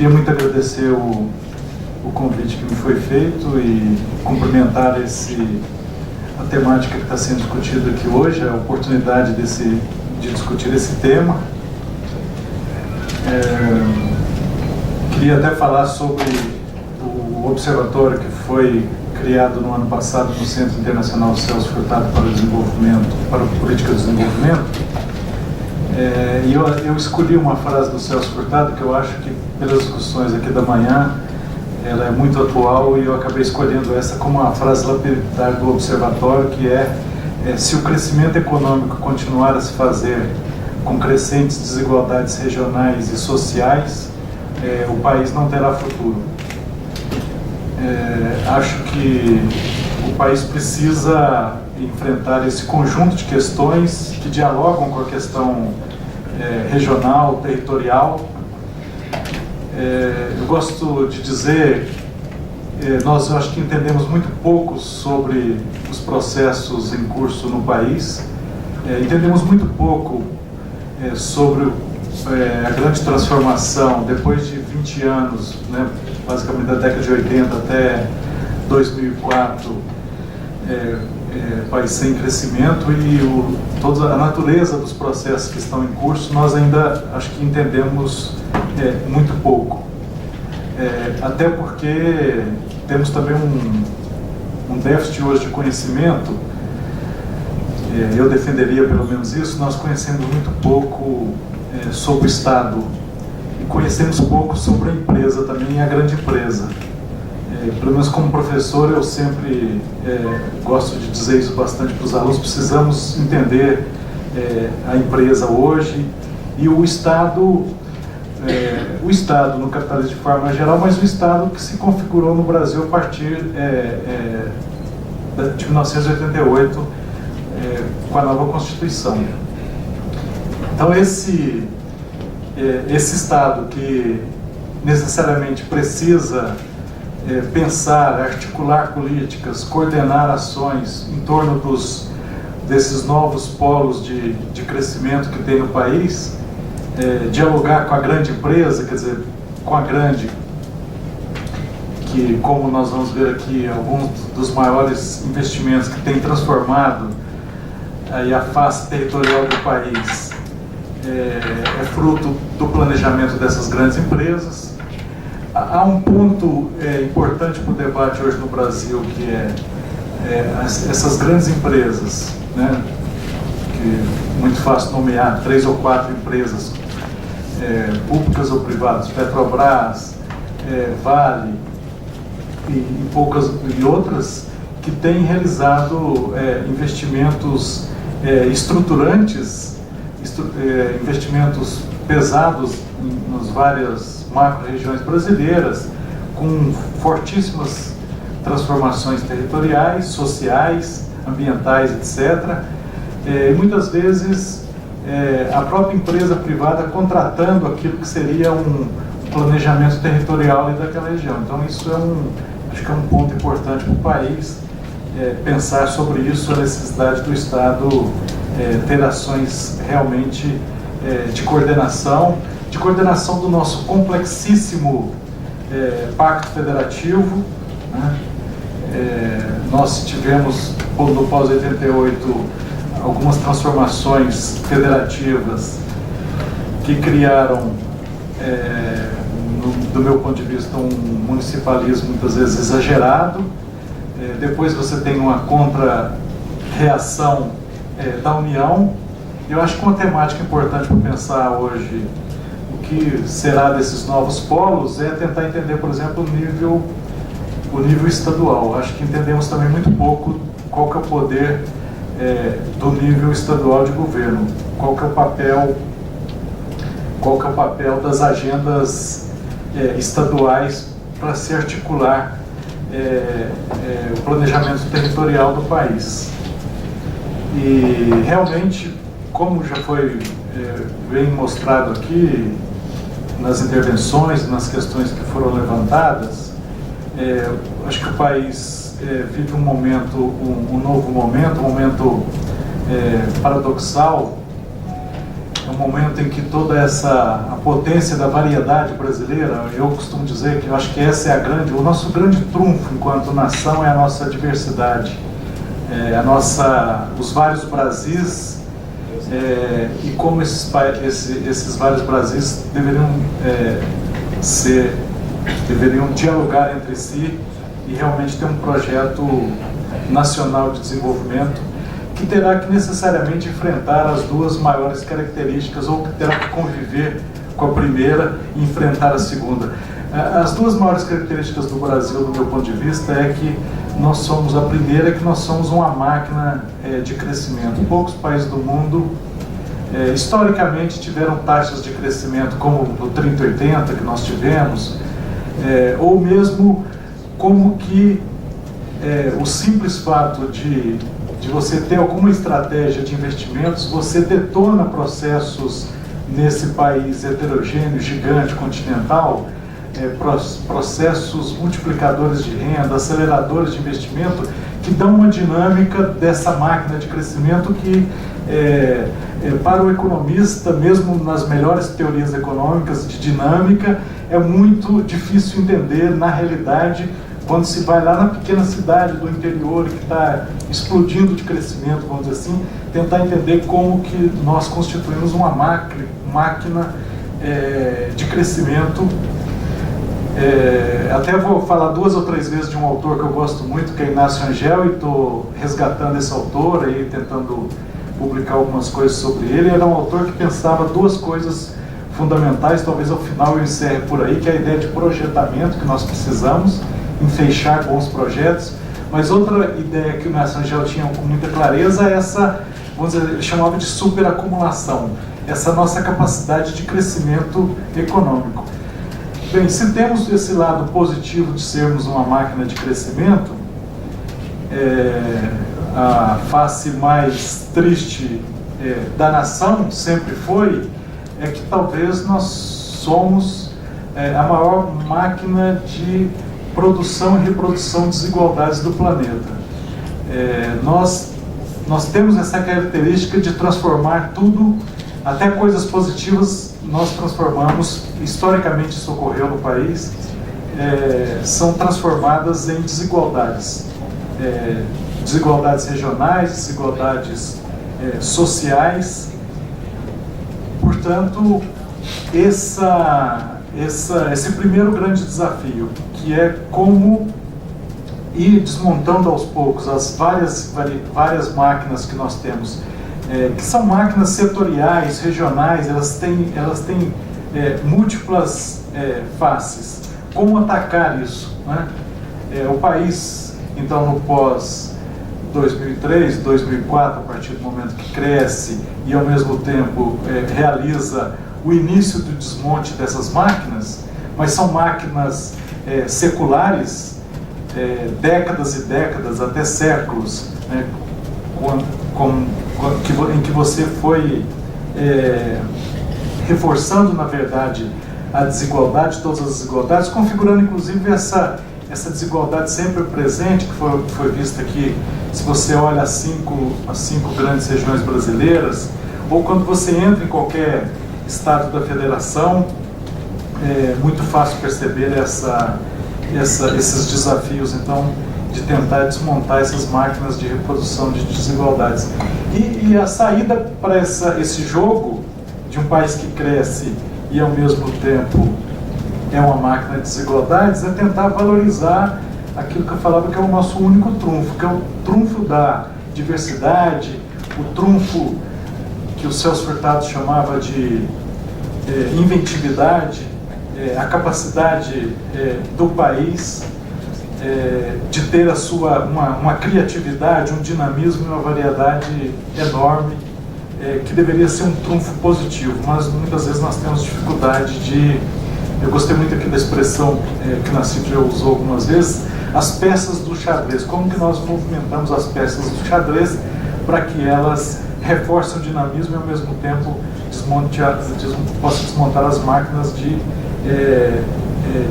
queria muito agradecer o convite que me foi feito e cumprimentar a temática que está sendo discutida aqui hoje, a oportunidade de discutir esse tema. Queria até falar sobre o observatório que foi criado no ano passado no Centro Internacional Celso Furtado para a Política de Desenvolvimento. E eu escolhi uma frase do Celso Furtado que eu acho que, pelas discussões aqui da manhã, ela é muito atual, e eu acabei escolhendo essa como uma frase lapidar do observatório, que se o crescimento econômico continuar a se fazer com crescentes desigualdades regionais e sociais, o país não terá futuro. Acho que o país precisa enfrentar esse conjunto de questões que dialogam com a questão regional, territorial. Eu gosto de dizer, nós acho que entendemos muito pouco sobre os processos em curso no país, entendemos muito pouco sobre a grande transformação depois de 20 anos, né, basicamente da década de 80 até 2004, país sem crescimento, e toda a natureza dos processos que estão em curso nós ainda acho que entendemos muito pouco, até porque temos também um déficit hoje de conhecimento. Eu defenderia pelo menos isso. Nós conhecemos muito pouco sobre o Estado, e conhecemos pouco sobre a empresa também, a grande empresa. Pelo menos como professor, eu sempre gosto de dizer isso bastante para os alunos: precisamos entender a empresa hoje e o Estado no capitalismo de forma geral, mas o Estado que se configurou no Brasil a partir de 1988, com a nova Constituição. Então esse Estado que necessariamente precisa pensar, articular políticas, coordenar ações em torno desses novos polos de crescimento que tem no país, dialogar com a grande empresa, quer dizer, com a grande, que, como nós vamos ver aqui, alguns dos maiores investimentos que têm transformado a face territorial do país, é fruto do planejamento dessas grandes empresas. Há um ponto importante para o debate hoje no Brasil, que essas grandes empresas, né, que é muito fácil nomear 3 ou 4 empresas, públicas ou privadas, Petrobras, Vale e outras, que têm realizado investimentos estruturantes, investimentos pesados nas várias macro-regiões brasileiras, com fortíssimas transformações territoriais, sociais, ambientais, etc. E muitas vezes a própria empresa privada contratando aquilo que seria um planejamento territorial ali daquela região. Então isso acho que é um ponto importante para o país, pensar sobre isso, a necessidade do Estado ter ações realmente de coordenação do nosso complexíssimo pacto federativo, né? Nós tivemos, no pós-88, algumas transformações federativas que criaram, do meu ponto de vista, um municipalismo muitas vezes exagerado. Depois você tem uma contra-reação da União. Eu acho que uma temática importante para pensar hoje o que será desses novos polos é tentar entender, por exemplo, o nível estadual. Acho que entendemos também muito pouco qual que é o poder do nível estadual de governo, qual que é o papel das agendas estaduais para se articular o planejamento territorial do país. E realmente, como já foi bem mostrado aqui nas intervenções, nas questões que foram levantadas, acho que o país vive um novo momento, um momento paradoxal, é um momento em que toda a potência da variedade brasileira, eu costumo dizer que eu acho que essa é o nosso grande trunfo enquanto nação é a nossa diversidade, os vários Brasis, e como esses vários Brasis deveriam dialogar entre si e realmente ter um projeto nacional de desenvolvimento que terá que necessariamente enfrentar as duas maiores características, ou que terá que conviver com a primeira e enfrentar a segunda. As duas maiores características do Brasil, do meu ponto de vista, é que nós somos uma máquina de crescimento. Poucos países do mundo historicamente tiveram taxas de crescimento como o 30-80 que nós tivemos, ou mesmo como que o simples fato de você ter alguma estratégia de investimentos, você detona processos nesse país heterogêneo, gigante, continental, processos multiplicadores de renda, aceleradores de investimento, que dão uma dinâmica dessa máquina de crescimento que, para o economista, mesmo nas melhores teorias econômicas de dinâmica, é muito difícil entender na realidade quando se vai lá na pequena cidade do interior que está explodindo de crescimento, vamos dizer assim, tentar entender como que nós constituímos uma máquina de crescimento. Até vou falar 2 ou 3 vezes de um autor que eu gosto muito, que é Inácio Angel, e estou resgatando esse autor e tentando publicar algumas coisas sobre ele. Era um autor que pensava 2 coisas fundamentais, talvez ao final eu encerre por aí, que é a ideia de projetamento que nós precisamos em fechar bons projetos, mas outra ideia que o Inácio Angel tinha com muita clareza é essa, vamos dizer, ele chamava de superacumulação, essa nossa capacidade de crescimento econômico. Bem, se temos esse lado positivo de sermos uma máquina de crescimento, a face mais triste da nação sempre foi que talvez nós somos a maior máquina de produção e reprodução de desigualdades do planeta. Nós temos essa característica de transformar tudo, até coisas positivas nós transformamos, historicamente isso ocorreu no país, são transformadas em desigualdades. Desigualdades regionais, desigualdades sociais. Portanto, esse primeiro grande desafio, que é como ir desmontando aos poucos as várias máquinas que nós temos, que são máquinas setoriais, regionais, elas têm múltiplas faces. Como atacar isso, né? O país, então, no pós-2003, 2004, a partir do momento que cresce e, ao mesmo tempo, realiza o início do desmonte dessas máquinas, mas são máquinas seculares, décadas e décadas, até séculos, né, em que você foi reforçando, na verdade, a desigualdade, todas as desigualdades, configurando inclusive essa desigualdade sempre presente, que foi vista aqui, se você olha as cinco grandes regiões brasileiras, ou quando você entra em qualquer estado da federação, é muito fácil perceber esses desafios, então, de tentar desmontar essas máquinas de reprodução de desigualdades. E a saída para esse jogo de um país que cresce e, ao mesmo tempo, é uma máquina de desigualdades, é tentar valorizar aquilo que eu falava que é o nosso único trunfo, que é o trunfo da diversidade, o trunfo que o Celso Furtado chamava de inventividade, a capacidade do país de ter uma criatividade, um dinamismo e uma variedade enorme, que deveria ser um trunfo positivo, mas muitas vezes nós temos dificuldade de... Eu gostei muito aqui da expressão que o Nassif já usou algumas vezes, as peças do xadrez. Como que nós movimentamos as peças do xadrez para que elas reforcem o dinamismo e, ao mesmo tempo, possam desmontar as máquinas de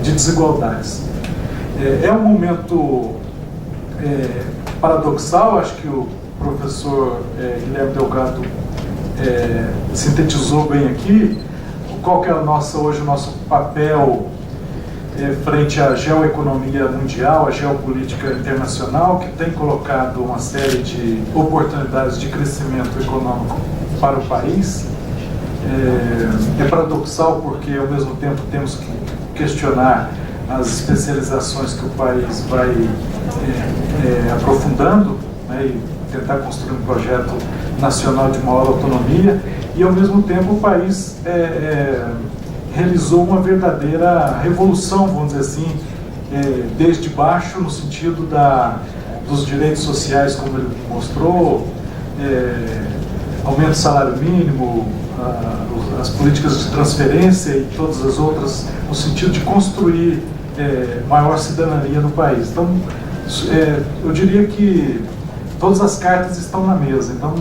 desigualdades. É um momento paradoxal, acho que o professor Guilherme Delgado sintetizou bem aqui, qual que é hoje o nosso papel frente à geoeconomia mundial, à geopolítica internacional, que tem colocado uma série de oportunidades de crescimento econômico para o país. É paradoxal porque, ao mesmo tempo, temos que questionar as especializações que o país vai aprofundando, né, e tentar construir um projeto nacional de maior autonomia, e, ao mesmo tempo, o país realizou uma verdadeira revolução, vamos dizer assim, desde baixo, no sentido dos direitos sociais, como ele mostrou, aumento do salário mínimo, as políticas de transferência e todas as outras, no sentido de construir maior cidadania no país. Então, eu diria que todas as cartas estão na mesa. Então,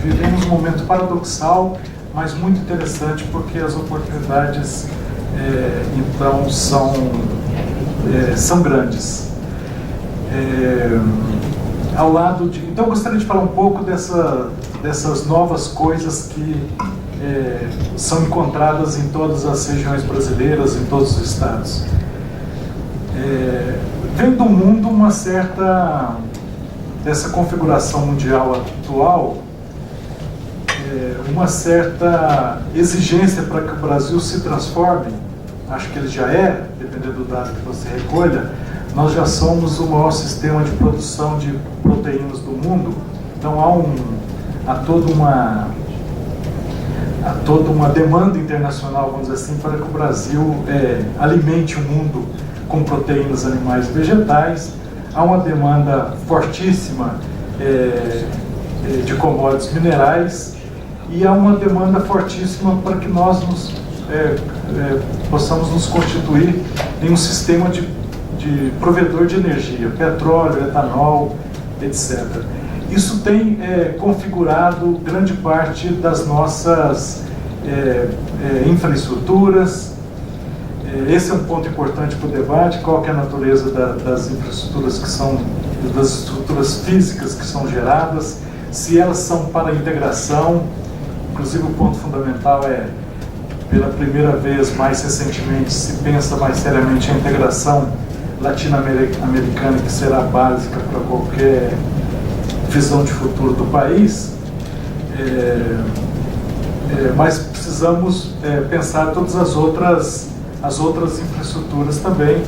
vivemos um momento paradoxal, mas muito interessante, porque as oportunidades então são grandes. Ao lado de, então, eu gostaria de falar um pouco dessas novas coisas que são encontradas em todas as regiões brasileiras, em todos os estados. Vem do mundo uma certa dessa configuração mundial atual, uma certa exigência para que o Brasil se transforme. Acho que ele já dependendo do dado que você recolha. Nós já somos o maior sistema de produção de proteínas do mundo. Então há toda uma demanda internacional, vamos dizer assim, para que o Brasil alimente o mundo com proteínas animais e vegetais. Há uma demanda fortíssima de commodities minerais, e há uma demanda fortíssima para que nós possamos nos constituir em um sistema de provedor de energia, petróleo, etanol, etc. Isso tem configurado grande parte das nossas infraestruturas. Esse é um ponto importante para o debate: qual que é a natureza das infraestruturas das estruturas físicas que são geradas, se elas são para a integração. Inclusive, o ponto fundamental pela primeira vez, mais recentemente, se pensa mais seriamente a integração latino-americana, que será básica para qualquer visão de futuro do país. Mas precisamos pensar todas as outras infraestruturas também.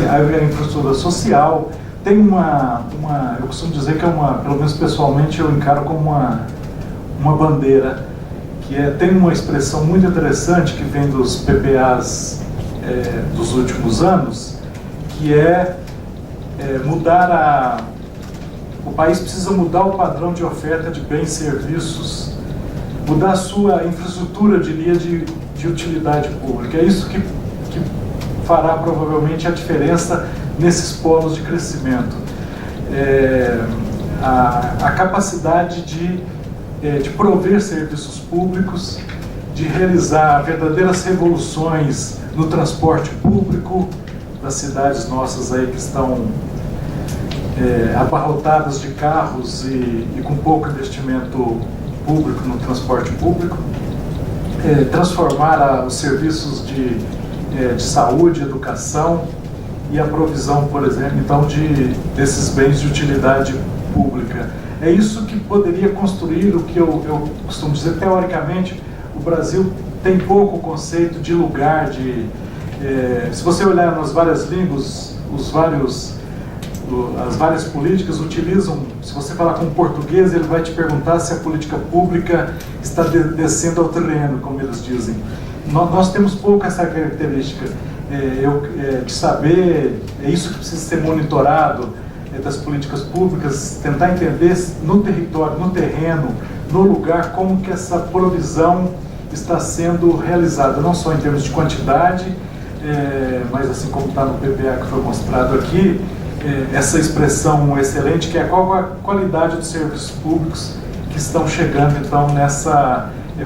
A infraestrutura social tem eu costumo dizer que pelo menos pessoalmente eu encaro como uma bandeira, que tem uma expressão muito interessante que vem dos PPAs dos últimos anos, que o país precisa mudar o padrão de oferta de bens e serviços, mudar a sua infraestrutura, eu diria, de utilidade pública. É isso que fará provavelmente a diferença nesses polos de crescimento. A capacidade de prover serviços públicos, de realizar verdadeiras revoluções no transporte público das cidades nossas aí que estão abarrotadas de carros e com pouco investimento público no transporte público. Transformar os serviços de saúde, educação e a provisão, por exemplo, então, desses bens de utilidade pública. É isso que poderia construir o que eu costumo dizer, teoricamente, o Brasil tem pouco conceito de lugar, se você olhar nas várias línguas, as várias políticas utilizam, se você falar com um português, ele vai te perguntar se a política pública está descendo ao terreno, como eles dizem. Nós temos pouco essa característica de saber, isso que precisa ser monitorado das políticas públicas, tentar entender no território, no terreno, no lugar, como que essa provisão está sendo realizada, não só em termos de quantidade, mas assim como está no PPA que foi mostrado aqui, essa expressão excelente, que é qual a qualidade dos serviços públicos que estão chegando, então,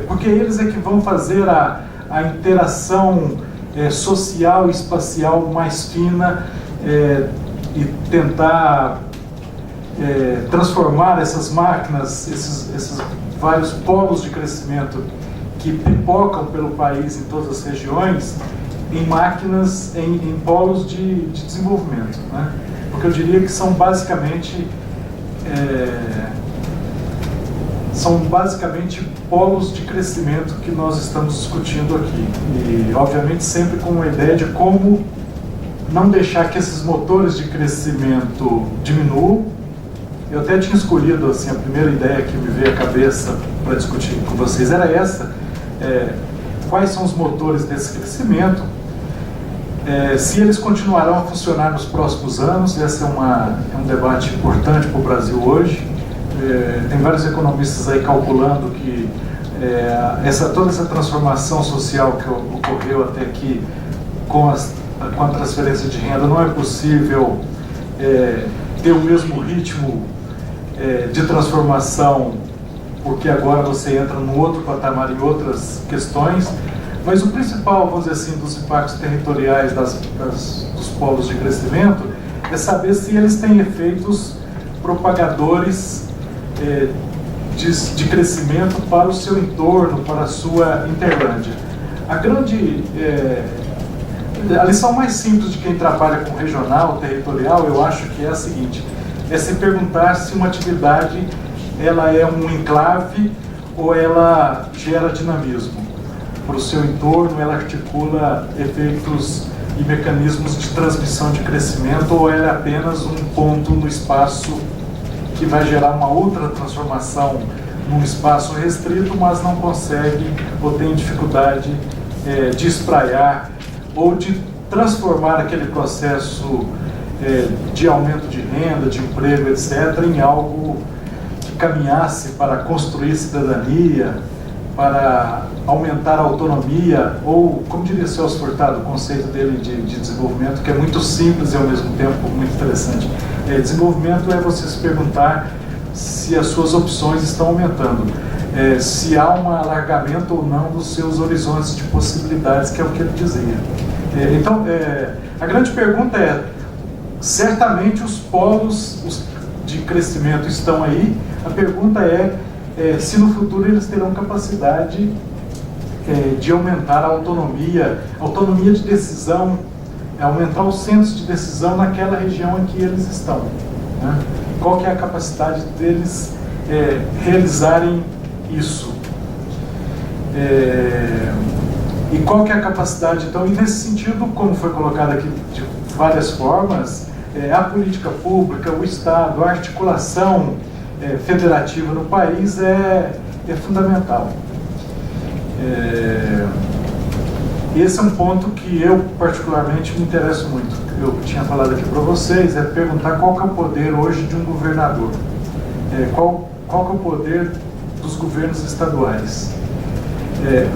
porque eles é que vão fazer a interação social e espacial mais fina, e tentar transformar essas máquinas, esses vários polos de crescimento que pipocam pelo país em todas as regiões, em máquinas, em polos de desenvolvimento, né? Porque eu diria que são basicamente polos de crescimento que nós estamos discutindo aqui. E, obviamente, sempre com uma ideia de como não deixar que esses motores de crescimento diminuam. Eu até tinha escolhido, assim, a primeira ideia que me veio à cabeça para discutir com vocês era essa. Quais são os motores desse crescimento? Se eles continuarão a funcionar nos próximos anos. Esse é um debate importante para o Brasil hoje. Tem vários economistas aí calculando que toda essa transformação social que ocorreu até aqui com a transferência de renda não é possível ter o mesmo ritmo de transformação, porque agora você entra num outro patamar em outras questões. Mas o principal, vamos dizer assim, dos impactos territoriais dos polos de crescimento é saber se eles têm efeitos propagadores de crescimento para o seu entorno, para a sua interlândia. A lição mais simples de quem trabalha com regional, territorial, eu acho que é a seguinte: é se perguntar se uma atividade ela é um enclave ou ela gera dinamismo para o seu entorno, ela articula efeitos e mecanismos de transmissão de crescimento, ou ela é apenas um ponto no espaço que vai gerar uma outra transformação num espaço restrito, mas não consegue ou tem dificuldade de espraiar ou de transformar aquele processo de aumento de renda, de emprego, etc., em algo que caminhasse para construir cidadania, para aumentar a autonomia, ou, como diria Celso Furtado, o conceito dele de desenvolvimento, que é muito simples e ao mesmo tempo muito interessante. Desenvolvimento é você se perguntar se as suas opções estão aumentando, se há um alargamento ou não dos seus horizontes de possibilidades, que é o que ele dizia. Então, a grande pergunta é: certamente os polos de crescimento estão aí. A pergunta é se no futuro eles terão capacidade de aumentar a autonomia de decisão, aumentar o senso de decisão naquela região em que eles estão, né? Qual que é a capacidade deles realizarem isso? E qual que é a capacidade, então, e nesse sentido, como foi colocado aqui de várias formas, a política pública, o Estado, a articulação federativa no país é fundamental. Esse é um ponto que eu particularmente me interesso muito. Eu tinha falado aqui para vocês, perguntar qual que é o poder hoje de um governador, qual que é o poder dos governos estaduais.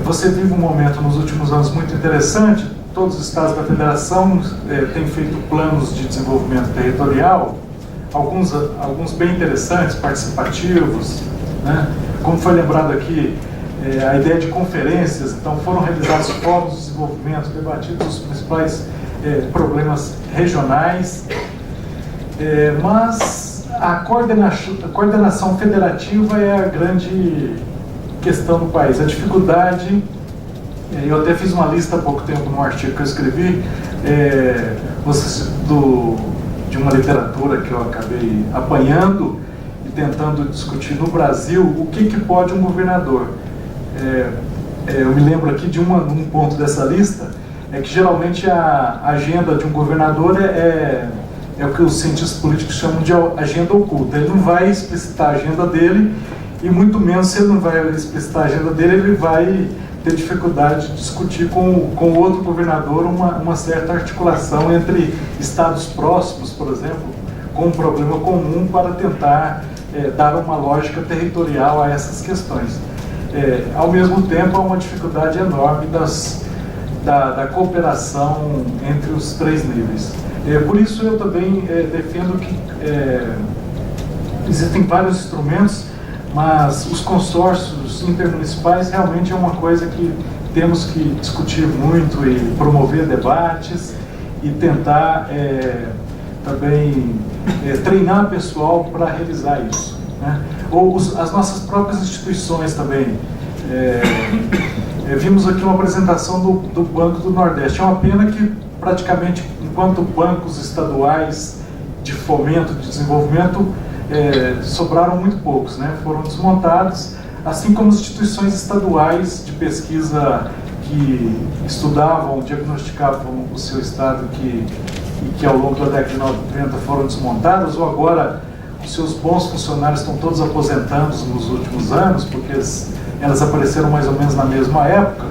Você vive um momento nos últimos anos muito interessante. Todos os estados da federação têm feito planos de desenvolvimento territorial, alguns bem interessantes, participativos, né? Como foi lembrado aqui, a ideia de conferências. Então foram realizados fóruns de desenvolvimento, debatidos os principais problemas regionais, mas a coordenação federativa é a grande questão no país. A dificuldade, eu até fiz uma lista há pouco tempo num artigo que eu escrevi, de uma literatura que eu acabei apanhando e tentando discutir no Brasil o que pode um governador. Eu me lembro aqui de um ponto dessa lista, que geralmente a agenda de um governador é o que os cientistas políticos chamam de agenda oculta. Ele não vai explicitar a agenda dele, e muito menos, se ele não vai explicitar a agenda dele, ele vai ter dificuldade de discutir com o outro governador uma certa articulação entre estados próximos, por exemplo, com um problema comum, para tentar dar uma lógica territorial a essas questões. Ao mesmo tempo, há uma dificuldade enorme da cooperação entre os três níveis. Por isso, eu também defendo que existem vários instrumentos, mas os consórcios intermunicipais realmente é uma coisa que temos que discutir muito e promover debates e tentar também treinar pessoal para realizar isso, né? Ou as nossas próprias instituições também. Vimos aqui uma apresentação do Banco do Nordeste. É uma pena que praticamente, enquanto bancos estaduais de fomento, de desenvolvimento, sobraram muito poucos, né? Foram desmontados, assim como as instituições estaduais de pesquisa que estudavam, diagnosticavam o seu estado, e que ao longo da década de 90 foram desmontadas, ou agora os seus bons funcionários estão todos aposentando nos últimos anos, porque elas apareceram mais ou menos na mesma época,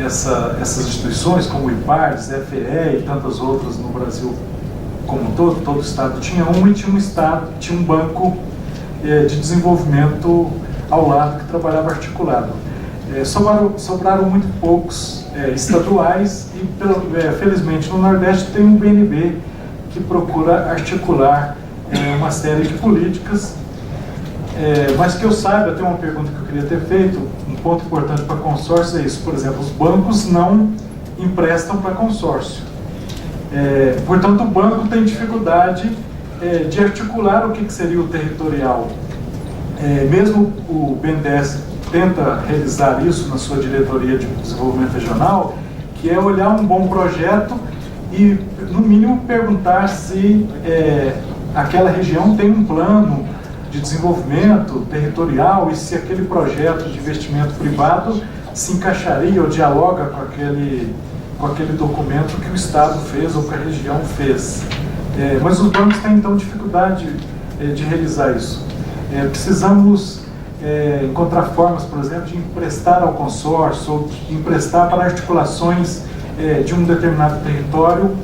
essas instituições como o IPARDES, FE e tantas outras no Brasil como todo estado tinha um, e tinha um banco de desenvolvimento ao lado que trabalhava articulado. Sobraram muito poucos estaduais e, felizmente, no Nordeste tem um BNB que procura articular uma série de políticas, mas que eu saiba, tem uma pergunta que eu queria ter feito, um ponto importante para consórcio é isso, por exemplo, os bancos não emprestam para consórcio. Portanto, o banco tem dificuldade de articular o que seria o territorial. Mesmo o BNDES tenta realizar isso na sua diretoria de desenvolvimento regional, que é olhar um bom projeto e, no mínimo, perguntar se aquela região tem um plano de desenvolvimento territorial e se aquele projeto de investimento privado se encaixaria ou dialoga com aquele documento que o Estado fez ou que a região fez. Mas os bancos têm, então, dificuldade de realizar isso. Precisamos encontrar formas, por exemplo, de emprestar ao consórcio ou de emprestar para articulações de um determinado território,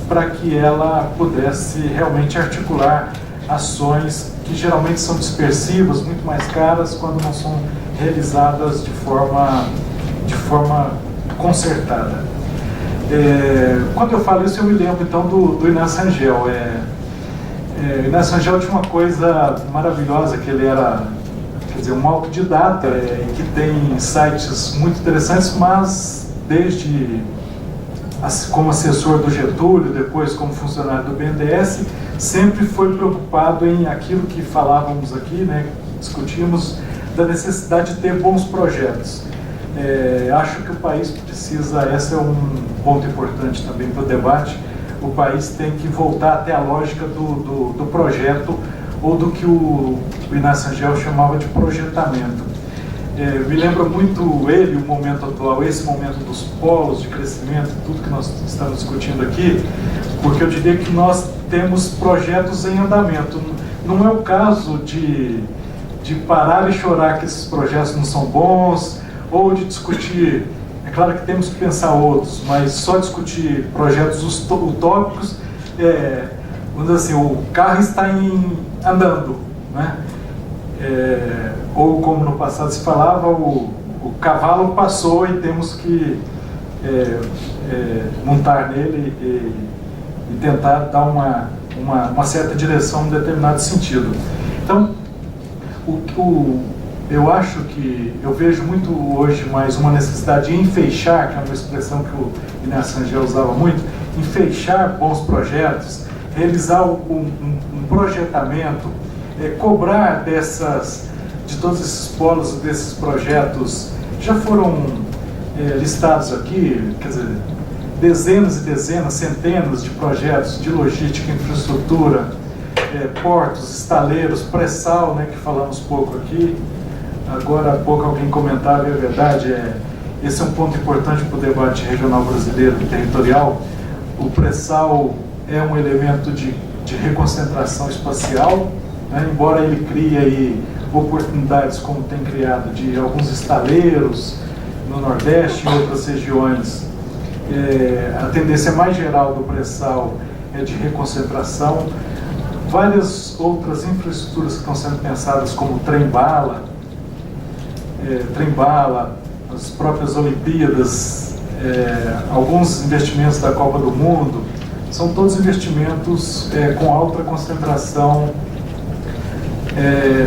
para que ela pudesse realmente articular ações que geralmente são dispersivas, muito mais caras, quando não são realizadas de forma concertada. Quando eu falo isso, eu me lembro então do Inácio Rangel. O Inácio Rangel tinha uma coisa maravilhosa, que ele era, quer dizer, um autodidata, que tem sites muito interessantes, mas desde como assessor do Getúlio, depois como funcionário do BNDES, sempre foi preocupado em aquilo que falávamos aqui, né, discutimos, da necessidade de ter bons projetos. Acho que o país precisa, esse é um ponto importante também para o debate, o país tem que voltar até a lógica do projeto, ou do que o Inácio Rangel chamava de projetamento. Me lembra muito o momento atual, esse momento dos polos de crescimento, tudo que nós estamos discutindo aqui, porque eu diria que nós temos projetos em andamento. Não é o caso de parar e chorar que esses projetos não são bons, ou de discutir, é claro que temos que pensar outros, mas só discutir projetos utópicos, vamos dizer assim, o carro está andando, né? Ou como no passado se falava, o cavalo passou e temos que montar nele e tentar dar uma certa direção em determinado sentido. Então, eu acho que eu vejo muito hoje mais uma necessidade de enfeixar, que é uma expressão que o Inácio Rangel usava muito, enfeixar bons projetos, realizar um projetamento, cobrar de todos esses polos, desses projetos, já foram listados aqui, quer dizer, dezenas e dezenas, centenas de projetos de logística, infraestrutura, portos, estaleiros, pré-sal, né, que falamos pouco aqui. Agora há pouco alguém comentava, e é verdade, esse é um ponto importante para o debate regional brasileiro e territorial. O pré-sal é um elemento de reconcentração espacial, né, embora ele crie aí oportunidades, como tem criado, de alguns estaleiros no Nordeste e em outras regiões. A tendência mais geral do pré-sal é de reconcentração. Várias outras infraestruturas que estão sendo pensadas, como trem-bala, as próprias Olimpíadas, alguns investimentos da Copa do Mundo, são todos investimentos com alta concentração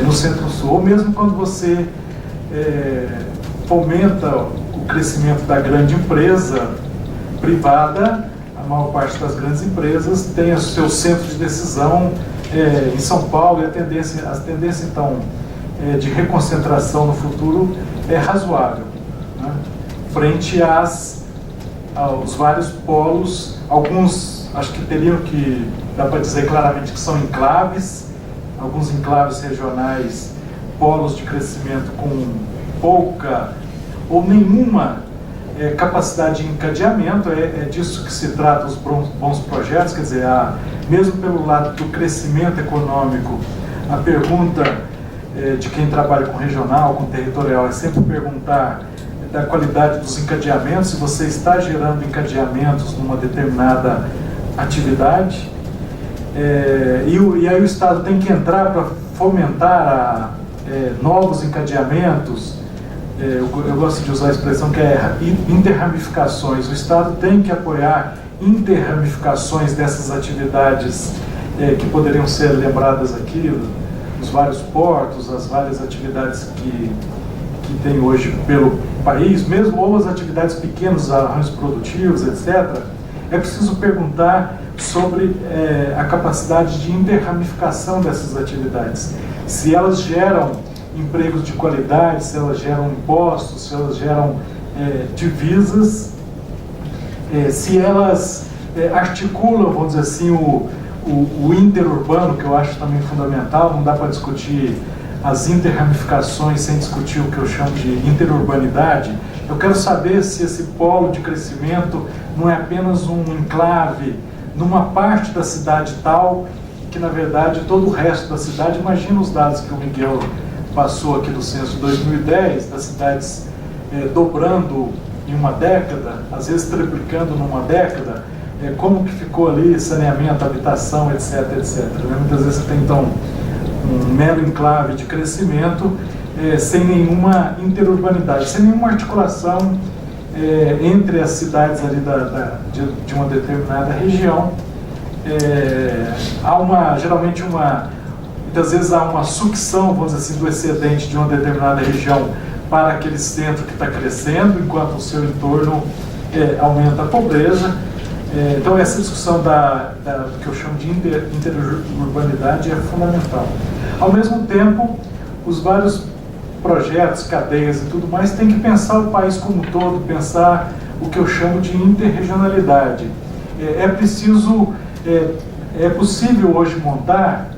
no Centro-Sul. Ou mesmo quando você fomenta o crescimento da grande empresa privada, maior parte das grandes empresas tem o seu centro de decisão em São Paulo, e a tendência então de reconcentração no futuro é razoável, né? Frente aos vários polos. Alguns acho que teriam que, dá para dizer claramente que são enclaves, alguns enclaves regionais, polos de crescimento com pouca ou nenhuma capacidade de encadeamento. É disso que se trata os bons projetos, quer dizer, mesmo pelo lado do crescimento econômico, a pergunta de quem trabalha com regional, com territorial, é sempre perguntar da qualidade dos encadeamentos, se você está gerando encadeamentos numa determinada atividade, e aí o Estado tem que entrar para fomentar novos encadeamentos. Eu gosto de usar a expressão que é interramificações. O Estado tem que apoiar interramificações dessas atividades que poderiam ser lembradas aqui, os vários portos, as várias atividades que tem hoje pelo país, mesmo ou as atividades pequenas, os arranjos produtivos, etc. É preciso perguntar sobre a capacidade de interramificação dessas atividades. Se elas geram empregos de qualidade, se elas geram impostos, se elas geram divisas, se elas articulam, vamos dizer assim, o interurbano, que eu acho também fundamental. Não dá para discutir as interramificações sem discutir o que eu chamo de interurbanidade. Eu quero saber se esse polo de crescimento não é apenas um enclave numa parte da cidade tal, que na verdade todo o resto da cidade, imagina os dados que o Miguel passou aqui do censo de 2010, das cidades dobrando em uma década, às vezes triplicando numa década, como que ficou ali saneamento, habitação, etc, etc. Muitas vezes você tem então um mero enclave de crescimento sem nenhuma interurbanidade, sem nenhuma articulação entre as cidades ali de uma determinada região. Geralmente muitas vezes há uma sucção, vamos dizer assim, do excedente de uma determinada região para aquele centro que está crescendo, enquanto o seu entorno aumenta a pobreza. Então essa discussão do que eu chamo de interurbanidade é fundamental. Ao mesmo tempo, os vários projetos, cadeias e tudo mais, tem que pensar o país como um todo, pensar o que eu chamo de interregionalidade. É possível hoje montar,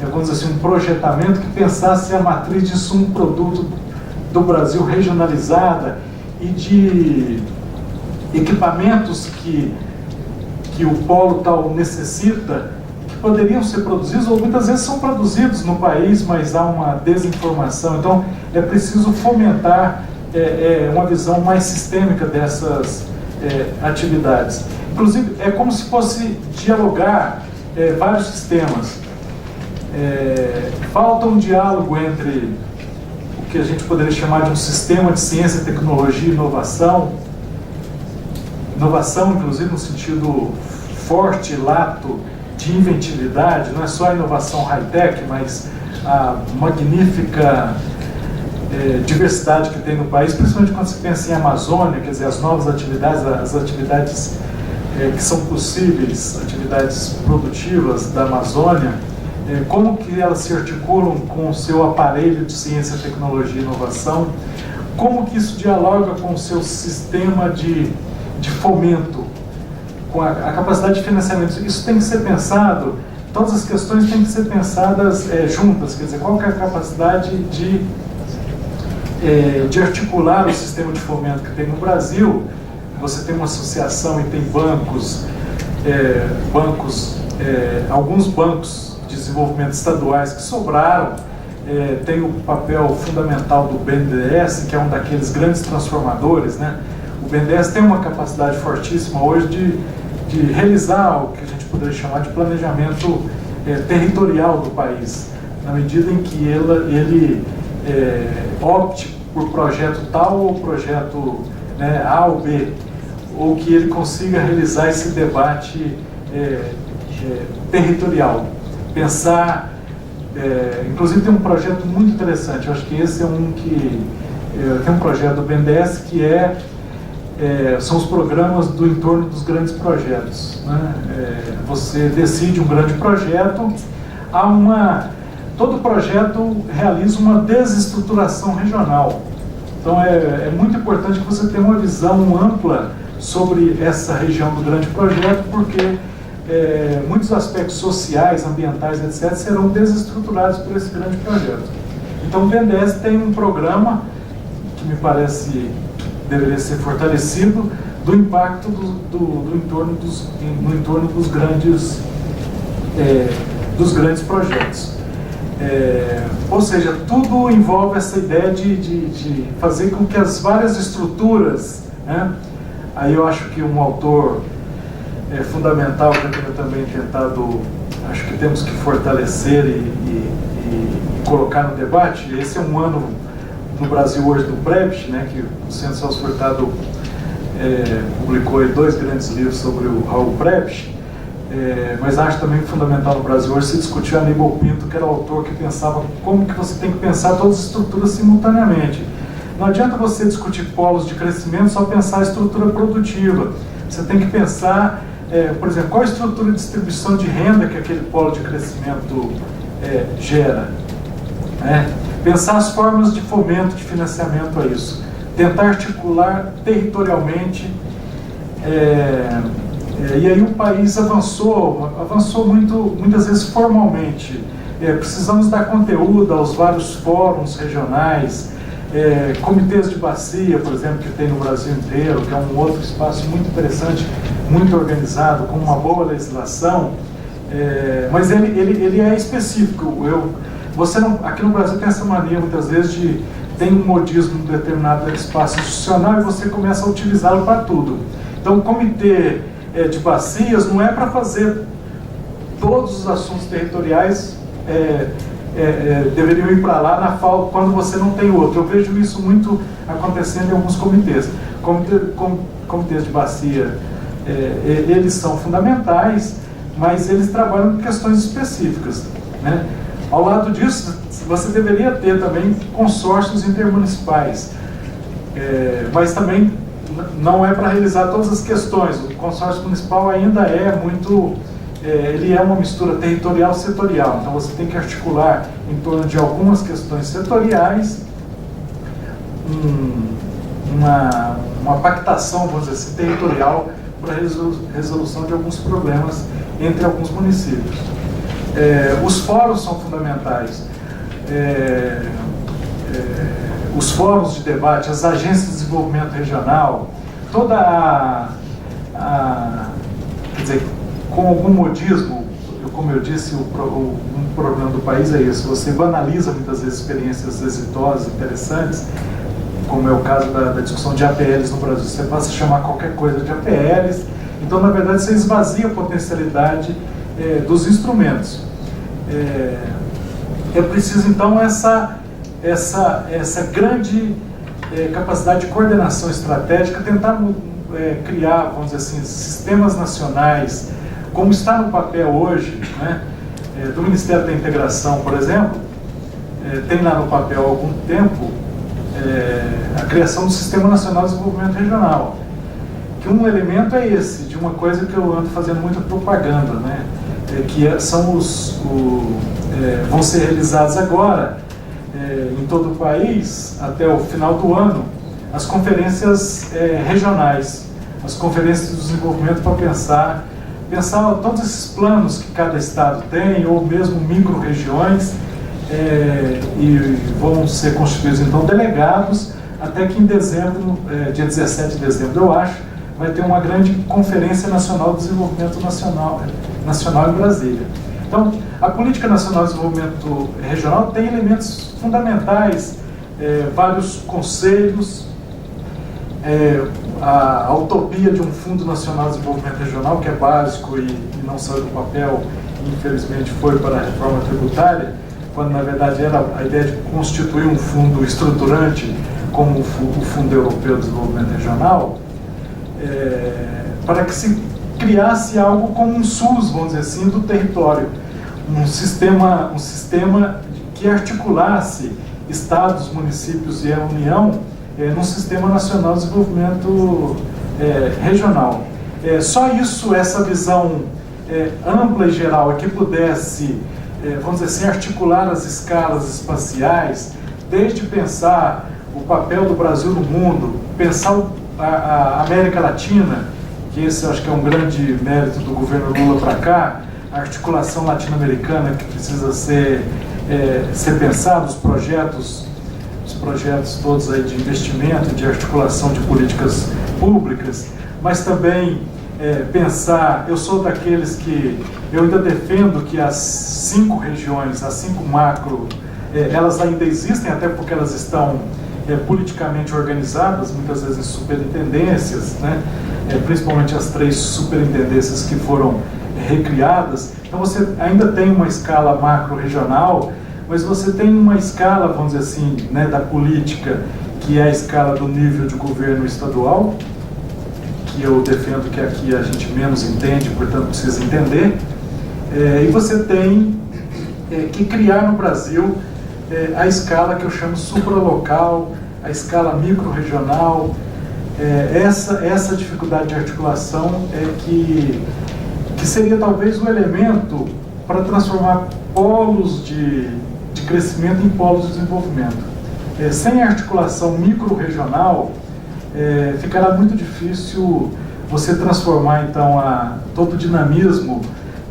vamos dizer assim, um projetamento que pensasse a matriz de sumo produto do Brasil regionalizada e de equipamentos que o polo tal necessita, que poderiam ser produzidos, ou muitas vezes são produzidos no país, mas há uma desinformação. Então é preciso fomentar uma visão mais sistêmica dessas atividades. Inclusive, é como se fosse dialogar vários sistemas. Falta um diálogo entre o que a gente poderia chamar de um sistema de ciência, tecnologia e inovação, inclusive no sentido forte, lato, de inventividade. Não é só a inovação high-tech, mas a magnífica diversidade que tem no país, principalmente quando se pensa em Amazônia, quer dizer, as novas atividades, as atividades que são possíveis, atividades produtivas da Amazônia, como que elas se articulam com o seu aparelho de ciência, tecnologia e inovação, como que isso dialoga com o seu sistema de fomento, com a capacidade de financiamento. Isso tem que ser pensado, todas as questões têm que ser pensadas juntas, quer dizer, qual que é a capacidade de articular o sistema de fomento que tem no Brasil. Você tem uma associação e tem alguns bancos de desenvolvimento estaduais que sobraram, tem o papel fundamental do BNDES, que é um daqueles grandes transformadores, né? O BNDES tem uma capacidade fortíssima hoje de realizar o que a gente poderia chamar de planejamento territorial do país, na medida em que ele opte por projeto tal ou projeto A ou B, ou que ele consiga realizar esse debate territorial. Pensar, inclusive tem um projeto muito interessante, eu acho que esse é tem um projeto do BNDES que são os programas do entorno dos grandes projetos, né? Você decide um grande projeto, todo projeto realiza uma desestruturação regional. Então é muito importante que você tenha uma visão ampla sobre essa região do grande projeto, porque muitos aspectos sociais, ambientais, etc., serão desestruturados por esse grande projeto. Então o BNDES tem um programa que me parece deveria ser fortalecido, do impacto no entorno dos grandes projetos. Ou seja, tudo envolve essa ideia de fazer com que as várias estruturas, né? Aí eu acho que um autor fundamental que eu tenho também tentado, acho que temos que fortalecer e colocar no debate. Esse é um ano no Brasil hoje do Prebisch, né, que o Centro Celso Furtado publicou aí 2 grandes livros sobre o Raul Prebisch, mas acho também fundamental no Brasil hoje se discutir Aníbal Pinto, que era o autor que pensava como que você tem que pensar todas as estruturas simultaneamente. Não adianta você discutir polos de crescimento só pensar a estrutura produtiva. Você tem que pensar, por exemplo, qual a estrutura de distribuição de renda que aquele polo de crescimento gera, né? Pensar as formas de fomento, de financiamento a isso. Tentar articular territorialmente. E aí o país avançou muitas vezes formalmente. Precisamos dar conteúdo aos vários fóruns regionais, comitês de bacia, por exemplo, que tem no Brasil inteiro, que é um outro espaço muito interessante, muito organizado, com uma boa legislação, mas ele é específico. Você não, aqui no Brasil tem essa mania muitas vezes de tem um modismo em determinado espaço institucional e você começa a utilizá-lo para tudo. Então o comitê de bacias não é para fazer todos os assuntos territoriais deveriam ir para lá quando você não tem outro. Eu vejo isso muito acontecendo em alguns comitês. Comitês de bacia, eles são fundamentais, mas eles trabalham com questões específicas, né? Ao lado disso, você deveria ter também consórcios intermunicipais, mas também não é para realizar todas as questões. O consórcio municipal ainda ele é uma mistura territorial-setorial, então você tem que articular em torno de algumas questões setoriais, uma pactação, vamos dizer assim, territorial para a resolução de alguns problemas entre alguns municípios. Os fóruns são fundamentais. Os fóruns de debate, as agências de desenvolvimento regional, quer dizer, com algum modismo, como eu disse, um problema do país é isso: você banaliza muitas vezes experiências exitosas, interessantes, como é o caso da discussão de APLs no Brasil. Você passa a chamar qualquer coisa de APLs, então na verdade você esvazia a potencialidade dos instrumentos. É preciso então essa grande capacidade de coordenação estratégica, tentar criar, vamos dizer assim, sistemas nacionais, como está no papel hoje, né, do Ministério da Integração, por exemplo. Tem lá no papel há algum tempo a criação do Sistema Nacional de Desenvolvimento Regional, que um elemento é esse, de uma coisa que eu ando fazendo muita propaganda, né, que vão ser realizados agora, em todo o país, até o final do ano, as conferências regionais, as conferências de desenvolvimento, para pensar todos esses planos que cada estado tem, ou mesmo micro-regiões, e vão ser constituídos então delegados, até que em dezembro, dia 17 de dezembro, eu acho, vai ter uma grande Conferência Nacional de Desenvolvimento Nacional em Brasília. Então, a Política Nacional de Desenvolvimento Regional tem elementos fundamentais, vários conselhos, a utopia de um Fundo Nacional de Desenvolvimento Regional, que é básico e não saiu do papel, infelizmente foi para a reforma tributária, quando na verdade era a ideia de constituir um fundo estruturante, como o Fundo Europeu de Desenvolvimento Regional, para que se criasse algo como um SUS, vamos dizer assim, do território, um sistema que articulasse estados, municípios e a União num sistema nacional de desenvolvimento regional. Só isso, essa visão ampla e geral, que pudesse, vamos dizer assim, articular as escalas espaciais, desde pensar o papel do Brasil no mundo, pensar a América Latina, que esse eu acho que é um grande mérito do governo Lula para cá, a articulação latino-americana que precisa ser pensado, os projetos todos aí de investimento, de articulação de políticas públicas, mas também pensar, eu sou daqueles que eu ainda defendo que as 5 regiões, as 5 macro, elas ainda existem, até porque elas estão politicamente organizadas, muitas vezes em superintendências, né? Principalmente as 3 superintendências que foram recriadas. Então você ainda tem uma escala macro-regional, mas você tem uma escala, vamos dizer assim, né, da política, que é a escala do nível de governo estadual, que eu defendo que aqui a gente menos entende, portanto precisa entender. E você tem que criar no Brasil a escala que eu chamo supralocal, a escala micro-regional. Essa dificuldade de articulação que seria talvez o elemento para transformar polos de crescimento em polos de desenvolvimento. Sem articulação micro-regional, ficará muito difícil você transformar então todo o dinamismo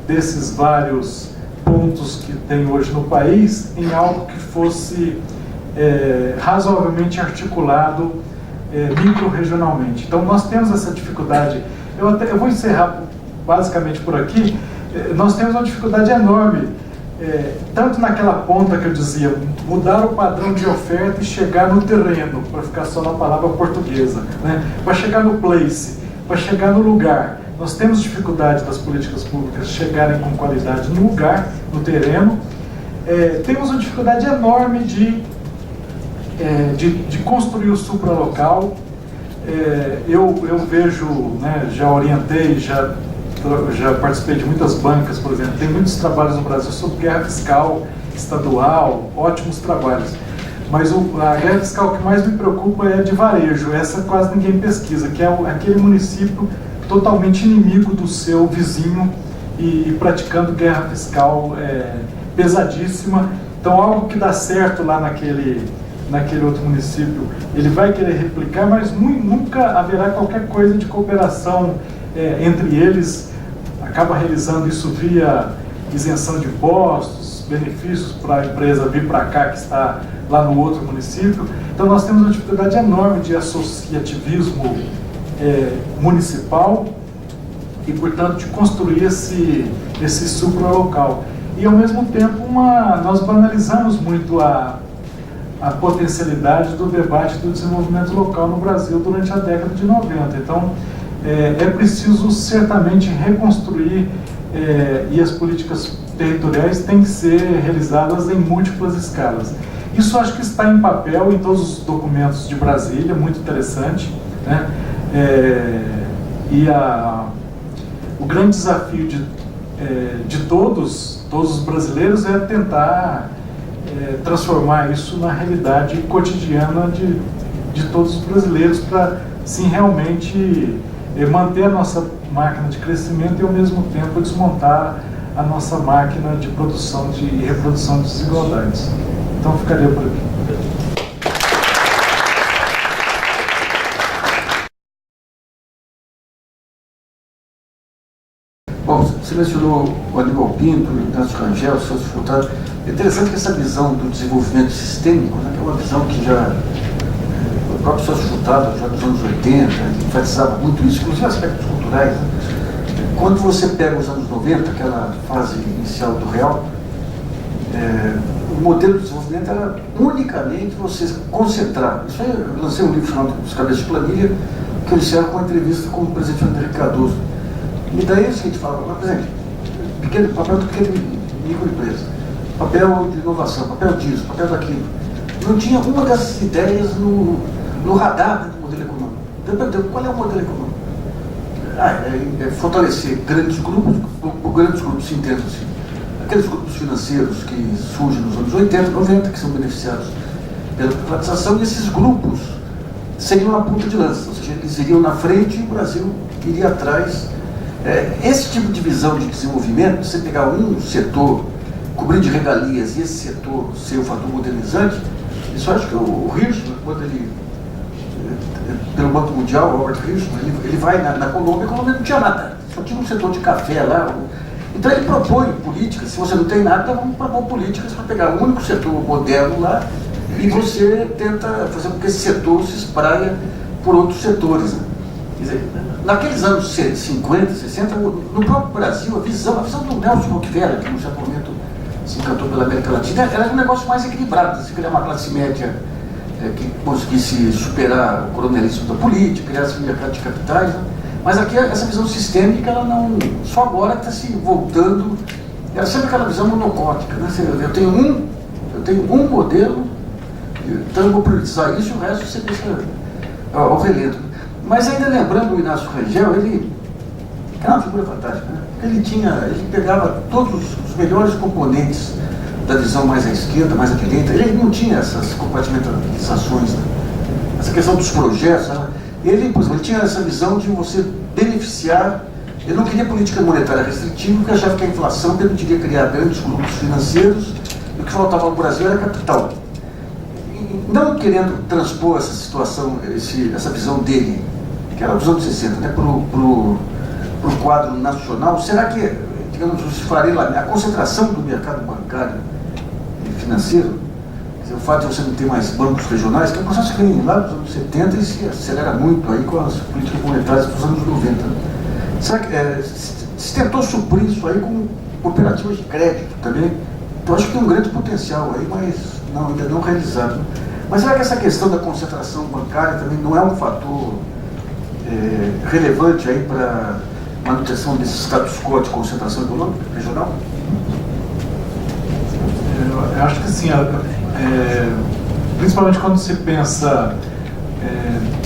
desses vários pontos que tem hoje no país em algo que fosse razoavelmente articulado micro-regionalmente. Então nós temos essa dificuldade. Eu vou encerrar basicamente por aqui. Nós temos uma dificuldade enorme, tanto naquela ponta que eu dizia, mudar o padrão de oferta e chegar no terreno, para ficar só na palavra portuguesa, né? Para chegar no place, para chegar no lugar. Nós temos dificuldade das políticas públicas chegarem com qualidade no lugar, no terreno. Temos uma dificuldade enorme de construir o supralocal. Eu vejo, né, já orientei, já participei de muitas bancas, por exemplo, tem muitos trabalhos no Brasil sobre guerra fiscal estadual, ótimos trabalhos, mas a guerra fiscal que mais me preocupa é a de varejo, essa quase ninguém pesquisa, que é aquele município totalmente inimigo do seu vizinho e praticando guerra fiscal pesadíssima. Então algo que dá certo lá naquele outro município, ele vai querer replicar, mas nunca haverá qualquer coisa de cooperação entre eles. Acaba realizando isso via isenção de impostos, benefícios para a empresa vir para cá que está lá no outro município. Então nós temos uma dificuldade enorme de associativismo municipal e, portanto, de construir esse supralocal. E, ao mesmo tempo, nós banalizamos muito a potencialidade do debate do desenvolvimento local no Brasil durante a década de 90. Então, é preciso certamente reconstruir, e as políticas territoriais têm que ser realizadas em múltiplas escalas. Isso acho que está em papel em todos os documentos de Brasília, muito interessante, né? O grande desafio de todos os brasileiros é tentar transformar isso na realidade cotidiana de todos os brasileiros, para sim realmente manter a nossa máquina de crescimento e ao mesmo tempo desmontar a nossa máquina de produção e reprodução de desigualdades. Então ficaria por aqui. Bom, você mencionou o Aníbal Pinto, o Inácio Rangel, o Celso Furtado. É interessante que essa visão do desenvolvimento sistêmico, né, que é uma visão que já o próprio Celso Furtado, já dos anos 80, enfatizava muito isso, inclusive aspectos culturais. Né? Quando você pega os anos 90, aquela fase inicial do Real, o modelo de desenvolvimento era unicamente você concentrar. Isso aí, eu lancei um livro chamado Os Cabeças de Planilha, que eu encerro com uma entrevista com o presidente André Cardoso. E daí é o seguinte, fala, por exemplo, papel de pequena e microempresa, papel de inovação, papel disso, papel daquilo. Não tinha uma dessas ideias no radar do modelo econômico. Então, qual é o modelo econômico? Fortalecer grandes grupos, por grandes grupos se entende assim. Aqueles grupos financeiros que surgem nos anos 80, 90, que são beneficiados pela privatização, e esses grupos seriam a ponta de lança, ou seja, eles iriam na frente e o Brasil iria atrás. Esse tipo de visão de desenvolvimento, você pegar um setor, cobrir de regalias e esse setor ser o fator modernizante, isso eu acho que o Hirschman, quando ele, pelo Banco Mundial, Robert Hirschman, ele vai na Colômbia, a Colômbia não tinha nada, só tinha um setor de café lá. Então ele propõe políticas, se você não tem nada, vamos propor políticas para pegar o único setor moderno lá e você tenta fazer com que esse setor se espraia por outros setores. Né? Quer dizer, naqueles anos 50, 60, no próprio Brasil, a visão do Nelson Rockefeller, que no certo momento se encantou pela América Latina, era um negócio mais equilibrado. Você criar uma classe média que conseguisse superar o coronelismo da política, criar esse mercado de capitais. Né? Mas aqui essa visão sistêmica, ela não, só agora está se voltando, era sempre aquela visão monocótica. Né? Eu tenho um modelo, então eu vou priorizar isso e o resto você deixa ao relento. Mas ainda lembrando o Inácio Rangel, ele era uma figura fantástica. Né? Ele pegava todos os melhores componentes da visão mais à esquerda, mais à direita. Ele não tinha essas compartimentalizações, né? Essa questão dos projetos. Ele tinha essa visão de você beneficiar. Ele não queria política monetária restritiva, porque achava que a inflação permitiria criar grandes grupos financeiros e o que faltava ao Brasil era capital. Não querendo transpor essa situação, essa visão dele, que era dos anos 60, né, para o quadro nacional, será que, digamos, a concentração do mercado bancário e financeiro, o fato de você não ter mais bancos regionais, que é um processo que vem lá dos anos 70 e se acelera muito aí com as políticas monetárias dos anos 90. Será que se tentou suprir isso aí com cooperativas de crédito também? Então acho que tem um grande potencial aí, mas ainda não realizado. Mas será que essa questão da concentração bancária também não é um fator relevante aí para a manutenção desse status quo de concentração econômica regional? Eu acho que sim. Principalmente quando se pensa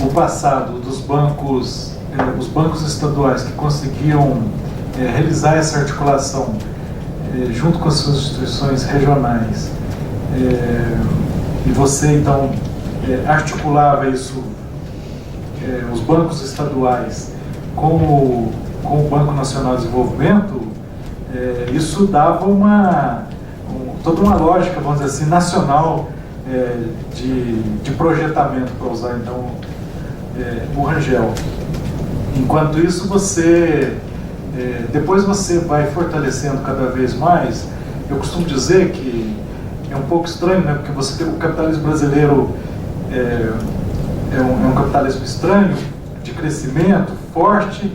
o passado dos bancos, os bancos estaduais que conseguiam realizar essa articulação junto com as suas instituições regionais, e você então articulava isso, os bancos estaduais com o Banco Nacional de Desenvolvimento, isso dava toda uma lógica, vamos dizer assim, nacional de projetamento, para usar então o Rangel. Enquanto isso, depois você vai fortalecendo cada vez mais. Eu costumo dizer que é um pouco estranho, né? Porque o capitalismo brasileiro é um capitalismo estranho, de crescimento forte,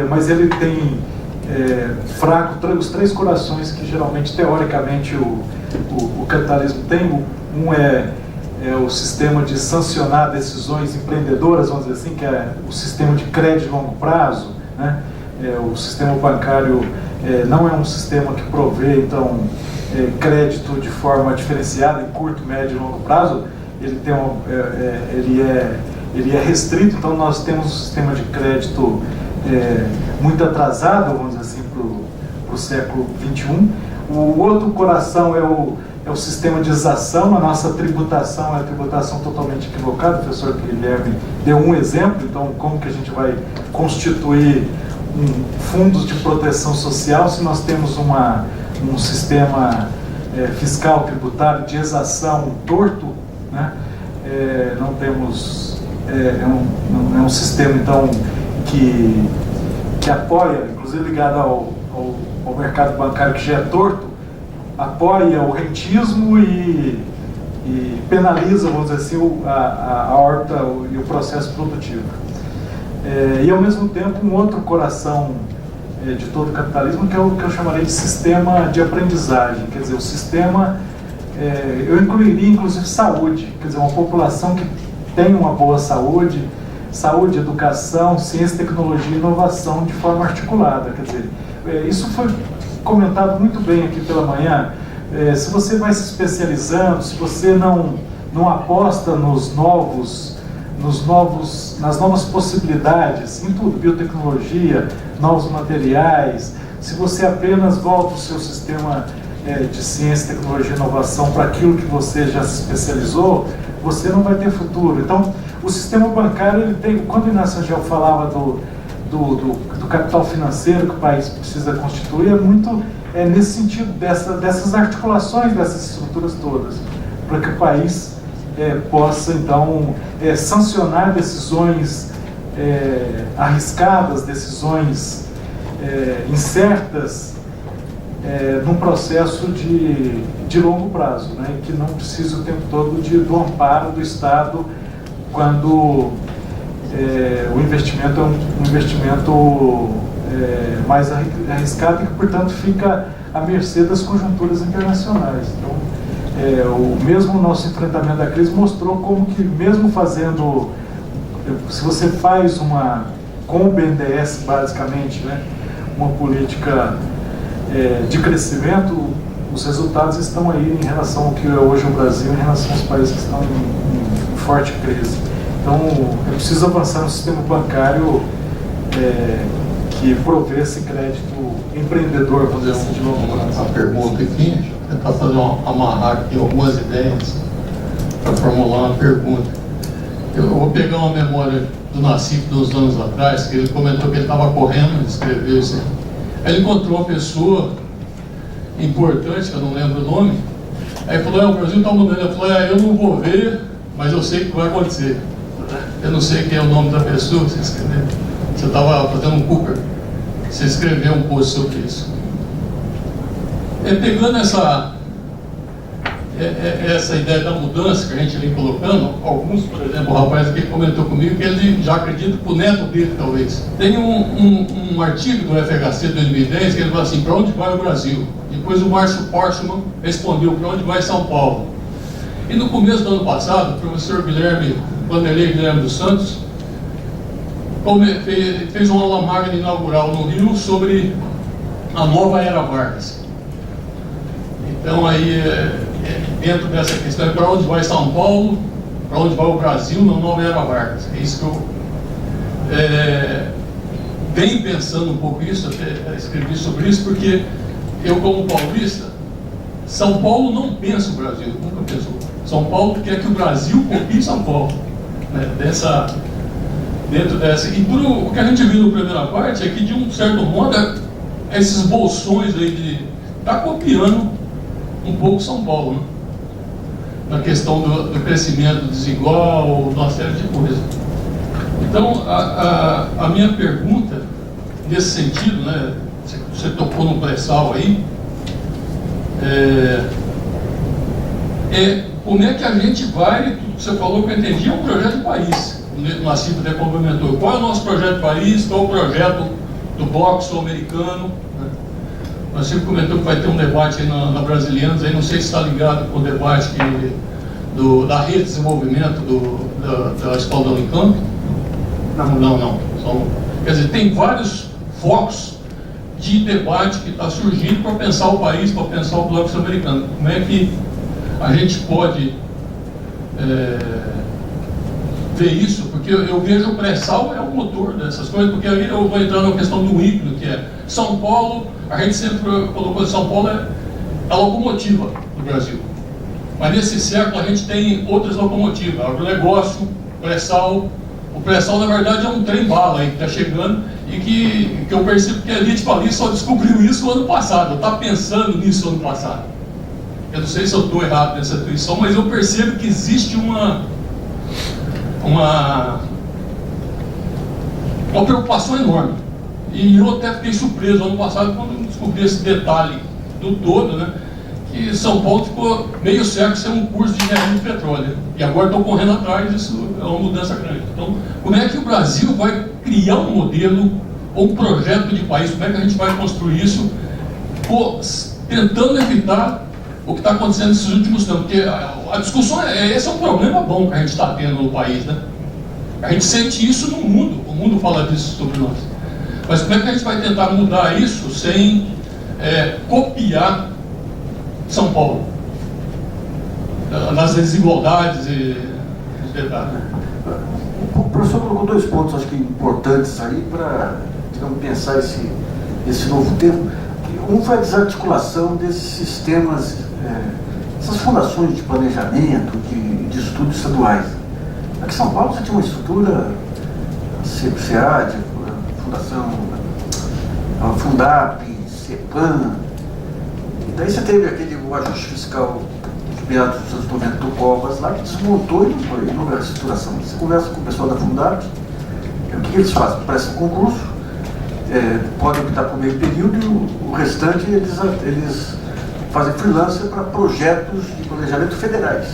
mas ele tem fraco os três corações que geralmente, teoricamente, o capitalismo tem. Um é o sistema de sancionar decisões empreendedoras, vamos dizer assim, que é o sistema de crédito de longo prazo, né? O sistema bancário não é um sistema que provê, então, crédito de forma diferenciada em curto, médio e longo prazo. Ele é restrito, então nós temos um sistema de crédito muito atrasado, vamos dizer assim, para o século XXI. O outro coração é o sistema de exação. A nossa tributação é a tributação totalmente equivocada. O professor Guilherme deu um exemplo. Então, como que a gente vai constituir fundos de proteção social se nós temos um sistema fiscal tributário de exação torto, né? Não temos é um sistema então que apoia, inclusive ligado ao mercado bancário, que já é torto, apoia o rentismo e penaliza, vamos dizer assim, a horta e o processo produtivo. E ao mesmo tempo um outro coração de todo o capitalismo, que é o que eu chamaria de sistema de aprendizagem. Quer dizer, o sistema, eu incluiria inclusive saúde, quer dizer, uma população que tem uma boa saúde, educação, ciência, tecnologia e inovação de forma articulada. Quer dizer, isso foi comentado muito bem aqui pela manhã. Se você vai se especializando, se você não aposta nas novas possibilidades, em tudo, biotecnologia, novos materiais, se você apenas volta o seu sistema de ciência, tecnologia e inovação para aquilo que você já se especializou, você não vai ter futuro. Então, o sistema bancário, ele tem, quando o Inácio Rangel falava do capital financeiro que o país precisa constituir, é muito nesse sentido, dessas articulações, dessas estruturas todas, para que o país possa, então, sancionar decisões arriscadas, decisões incertas, num processo de longo prazo, né, que não precisa o tempo todo do amparo do Estado quando o investimento é um investimento mais arriscado e que, portanto, fica à mercê das conjunturas internacionais. Então, o mesmo nosso enfrentamento da crise mostrou como que, mesmo fazendo, se você faz com o BNDES, basicamente, né, uma política de crescimento, os resultados estão aí em relação ao que é hoje o Brasil, em relação aos países que estão em forte crise. Então, é preciso avançar no sistema bancário que provê esse crédito empreendedor, vamos dizer assim, de longo prazo. Uma pergunta aqui, tentar fazer amarrar aqui algumas ideias para formular uma pergunta. Eu vou pegar uma memória do Nassif de uns anos atrás, que ele comentou que ele estava correndo, ele escreveu isso aí. Aí ele encontrou uma pessoa importante, que eu não lembro o nome, aí ele falou, o Brasil está mudando. Ele falou, eu não vou ver, mas eu sei que vai acontecer. Eu não sei quem é o nome da pessoa que você escreveu. Você estava fazendo um Cooper, você escreveu um post sobre isso. Pegando essa ideia da mudança que a gente vem colocando, alguns, por exemplo, o rapaz aqui comentou comigo que ele já acredita que o neto dele, talvez. Tem um artigo do FHC de 2010 que ele fala assim, para onde vai o Brasil? Depois o Márcio Portman respondeu, para onde vai São Paulo? E no começo do ano passado, o professor Vanderlei Guilherme dos Santos fez uma aula magna inaugural no Rio sobre a nova era Vargas. Então aí, dentro dessa questão, para onde vai São Paulo, para onde vai o Brasil na nova era Vargas. É isso que eu venho pensando um pouco isso, até escrevi sobre isso, porque eu, como paulista, São Paulo não pensa o Brasil, nunca pensou. São Paulo quer que o Brasil copie São Paulo, né? Dentro dessa. E o que a gente viu na primeira parte é que, de um certo modo, esses bolsões aí de estar copiando um pouco São Paulo, né? Na questão do crescimento desigual, uma série de coisas. Então, a minha pergunta, nesse sentido, né, você tocou no pré-sal aí, como é que a gente vai, você falou que eu entendi, é um projeto de país. O Nassif até complementou. Qual é o nosso projeto de país? Qual é o projeto do Bloco Sul-Americano? O Nassif comentou que vai ter um debate aí na Brasilianos, aí não sei se está ligado com o debate da rede de desenvolvimento da escola da Unicamp. Não. Quer dizer, tem vários focos de debate que está surgindo para pensar o país, para pensar o Bloco Sul-Americano. Como é que a gente pode ver isso? Porque eu vejo o pré-sal é o motor dessas coisas, porque aí eu vou entrar na questão do híbrido, que é São Paulo. A gente sempre colocou que São Paulo é a locomotiva do Brasil. Mas nesse século a gente tem outras locomotivas, agronegócio, pré-sal. O pré-sal, na verdade, é um trem-bala aí que está chegando e que eu percebo que a elite paulista só descobriu isso no ano passado, está pensando nisso no ano passado. Eu não sei se eu estou errado nessa intuição, mas eu percebo que existe uma preocupação enorme. E eu até fiquei surpreso ano passado quando descobri esse detalhe do todo, né? Que São Paulo ficou meio século sem um curso de engenharia de petróleo. E agora estou correndo atrás, isso é uma mudança grande. Então, como é que o Brasil vai criar um modelo ou um projeto de país? Como é que a gente vai construir isso? Tentando evitar o que está acontecendo nesses últimos tempos. Porque a discussão, esse é um problema bom que a gente está tendo no país, né? A gente sente isso no mundo, o mundo fala disso sobre nós. Mas como é que a gente vai tentar mudar isso sem copiar São Paulo? Nas desigualdades e nos detalhes. O professor colocou dois pontos, acho que importantes aí para, digamos, pensar esse novo tempo. Um foi a desarticulação desses sistemas, essas fundações de planejamento, de estudos estaduais. Aqui em São Paulo você tinha uma estrutura, SEAD, Fundação, a Fundap, CEPAM, e daí você teve o ajuste fiscal de meados dos anos 90 do Covas lá, que desmontou e não houve a reestruturação. Você conversa com o pessoal da Fundap, o que eles fazem? Prestam concurso, podem optar por meio período e o restante eles fazem freelancer para projetos de planejamento federais.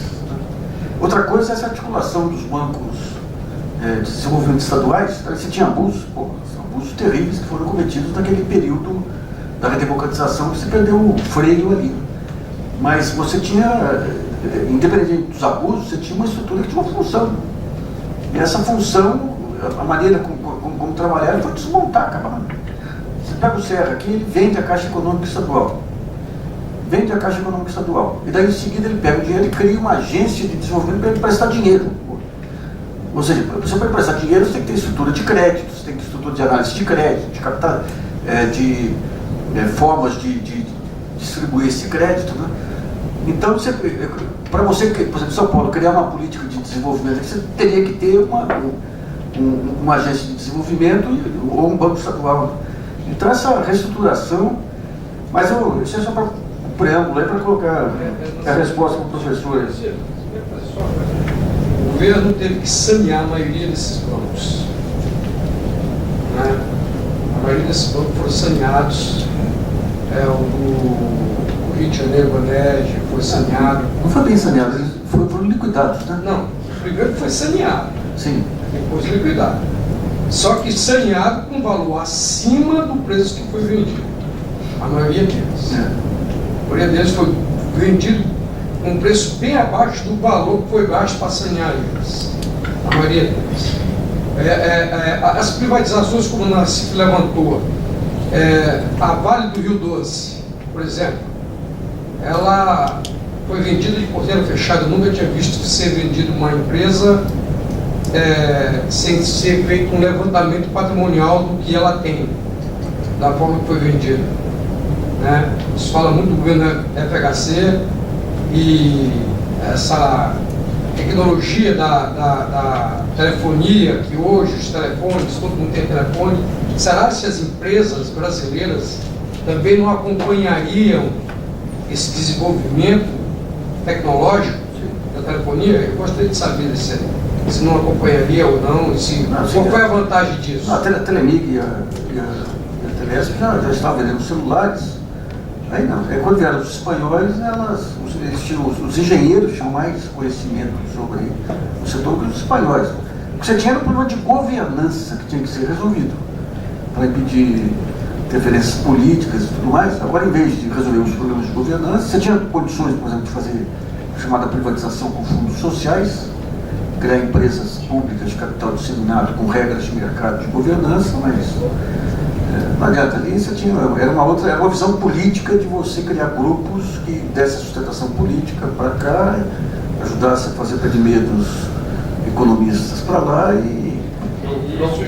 Outra coisa é essa articulação dos bancos de desenvolvimento estaduais. Você tinha abusos, abusos terríveis que foram cometidos naquele período da redemocratização, que você perdeu o freio ali. Mas você tinha, independente dos abusos, você tinha uma estrutura que tinha uma função. E essa função, a maneira como trabalhar, foi desmontar, acabar. Você pega o Serra aqui, ele vende a Caixa Econômica Estadual. Vende a Caixa Econômica Estadual. E daí, em seguida, ele pega o dinheiro e cria uma agência de desenvolvimento para ele prestar dinheiro. Ou seja, você para emprestar dinheiro, você tem que ter estrutura de crédito, você tem que ter estrutura de análise de crédito, de capital, formas de distribuir esse crédito, né? Então, para você, por exemplo, em São Paulo, criar uma política de desenvolvimento, você teria que ter uma agência de desenvolvimento ou um banco estadual. Então, essa reestruturação, mas isso é só para o preâmbulo, para colocar a resposta para o professor. O governo teve que sanear a maioria desses bancos. Né? A maioria desses bancos foram saneados. O Rio de Janeiro, Banege, foi saneado. Não foi bem saneado, eles foram liquidados, né? Não, primeiro foi saneado. Sim. Depois liquidado. Só que saneado com valor acima do preço que foi vendido. A maioria deles. A maioria deles foi vendido com um preço bem abaixo do valor que foi gasto para sanear eles. A maioria deles. As privatizações, como o Nassif levantou, a Vale do Rio Doce, por exemplo, ela foi vendida de porteira fechada. Eu nunca tinha visto ser vendida uma empresa sem ser feito um levantamento patrimonial do que ela tem, da forma que foi vendida. Né? Se fala muito do governo FHC e essa tecnologia da telefonia, que hoje os telefones, todo mundo tem telefone. Será que as empresas brasileiras também não acompanhariam esse desenvolvimento tecnológico da telefonia? Eu gostaria de saber se não acompanharia ou não, qual foi a vantagem disso? A Telemig e a Telesp já estavam vendendo celulares. Aí não, quando vieram os espanhóis, os engenheiros tinham mais conhecimento sobre o setor que os espanhóis. O que você tinha era um problema de governança que tinha que ser resolvido para impedir interferências políticas e tudo mais. Agora, em vez de resolver os problemas de governança, você tinha condições, por exemplo, de fazer a chamada privatização com fundos sociais, criar empresas públicas de capital disseminado com regras de mercado de governança, mas não adianta. Ali você tinha, era uma visão política de você criar grupos que dessem sustentação política para cá, ajudasse a fazer pé de medos economistas para lá e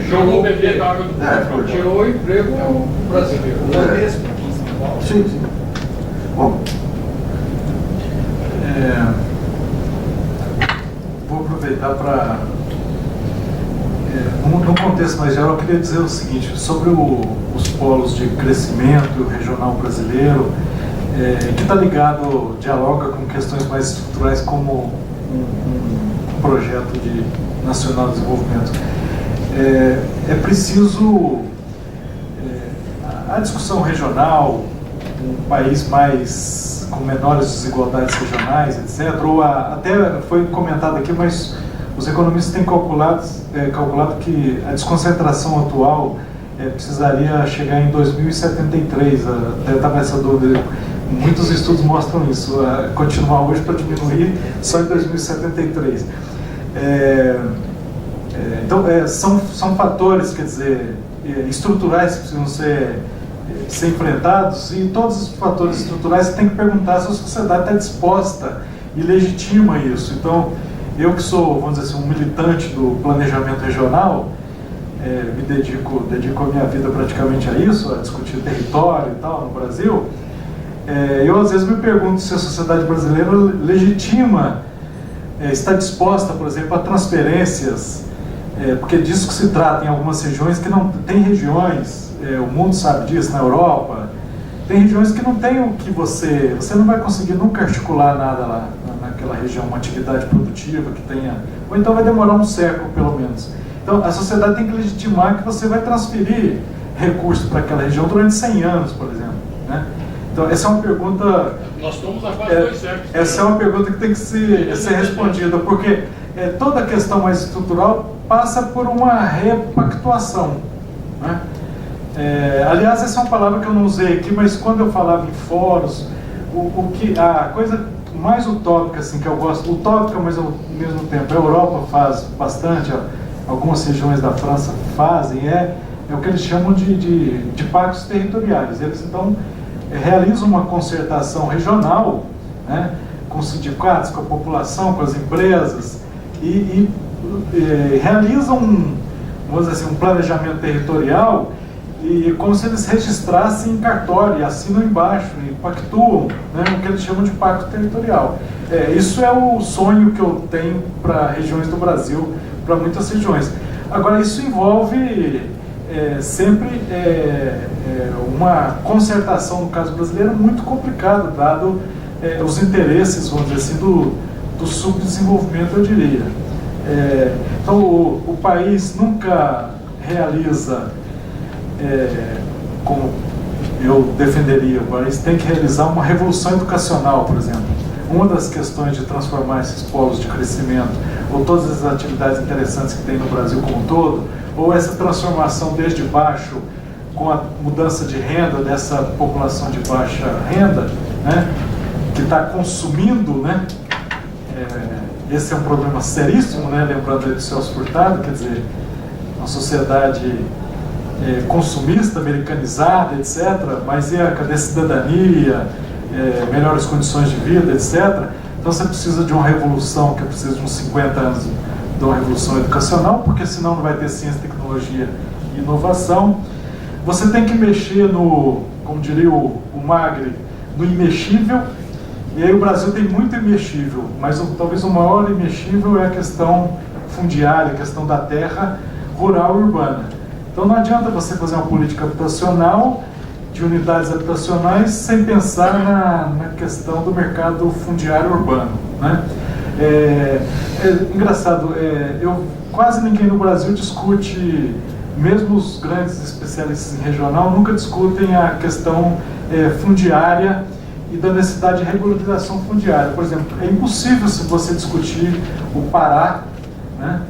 Jogou o bebê da água do tirou o emprego brasileiro. Sim. Bom, vou aproveitar para, num contexto mais geral, eu queria dizer o seguinte, sobre os polos de crescimento e o regional brasileiro, que está ligado, dialoga com questões mais estruturais como um projeto de nacional de desenvolvimento. É preciso a discussão regional, um país com menores desigualdades regionais, etc., ou até foi comentado aqui, mas os economistas têm calculado que a desconcentração atual precisaria chegar em 2073, até estava essa dúvida. Muitos estudos mostram isso, continuar hoje para diminuir só em 2073. Então, são fatores, quer dizer, estruturais que precisam ser enfrentados, e todos os fatores estruturais você tem que perguntar se a sociedade está disposta e legitima isso. Então, eu que sou, vamos dizer assim, um militante do planejamento regional, me dedico a minha vida praticamente a isso, a discutir território e tal no Brasil, eu às vezes me pergunto se a sociedade brasileira legitima está disposta, por exemplo, a transferências, porque disso que se trata em algumas regiões que não tem regiões, o mundo sabe disso, na Europa, tem regiões que não tem o que você não vai conseguir nunca articular nada lá, naquela região, uma atividade produtiva que tenha, ou então vai demorar um século pelo menos. Então a sociedade tem que legitimar que você vai transferir recursos para aquela região durante 100 anos, por exemplo, né? Então essa é uma pergunta... Nós estamos há quase 2 séculos. Essa é uma pergunta que tem que ser respondida, porque toda a questão mais estrutural passa por uma repactuação, né? Aliás, essa é uma palavra que eu não usei aqui, mas quando eu falava em fóruns, a coisa mais utópica, assim, que eu gosto, utópica, mas ao mesmo tempo a Europa faz bastante, algumas regiões da França fazem, é o que eles chamam de pactos territoriais. Eles então realizam uma concertação regional, né, com os sindicatos, com a população, com as empresas, e realizam vamos dizer assim, um planejamento territorial, e como se eles registrassem em cartório, assinam embaixo, e pactuam, né, o que eles chamam de pacto territorial. Isso é o sonho que eu tenho para regiões do Brasil, para muitas regiões. Agora, isso envolve sempre uma concertação, no caso brasileiro, muito complicada, dado os interesses, vamos dizer assim, do subdesenvolvimento, eu diria. Então, o país nunca realiza, como eu defenderia, o país tem que realizar uma revolução educacional, por exemplo. Uma das questões de transformar esses polos de crescimento, ou todas as atividades interessantes que tem no Brasil como um todo, ou essa transformação desde baixo, com a mudança de renda dessa população de baixa renda, né, que está consumindo, né, esse é um problema seríssimo, né, lembrando aí do Celso Furtado, quer dizer, uma sociedade consumista, americanizada, etc., mas cadê a cidadania, melhores condições de vida, etc. Então você precisa de uma revolução, que precisa de uns 50 anos de uma revolução educacional, porque senão não vai ter ciência, tecnologia e inovação. Você tem que mexer no, como diria o Magri, no imexível, e aí o Brasil tem muito imexível, mas talvez o maior imexível é a questão fundiária, a questão da terra rural e urbana. Então não adianta você fazer uma política habitacional, de unidades habitacionais, sem pensar na questão do mercado fundiário urbano, né? Engraçado, quase ninguém no Brasil discute, mesmo os grandes especialistas em regional, nunca discutem a questão fundiária e da necessidade de regularização fundiária. Por exemplo, é impossível se você discutir o Pará, né?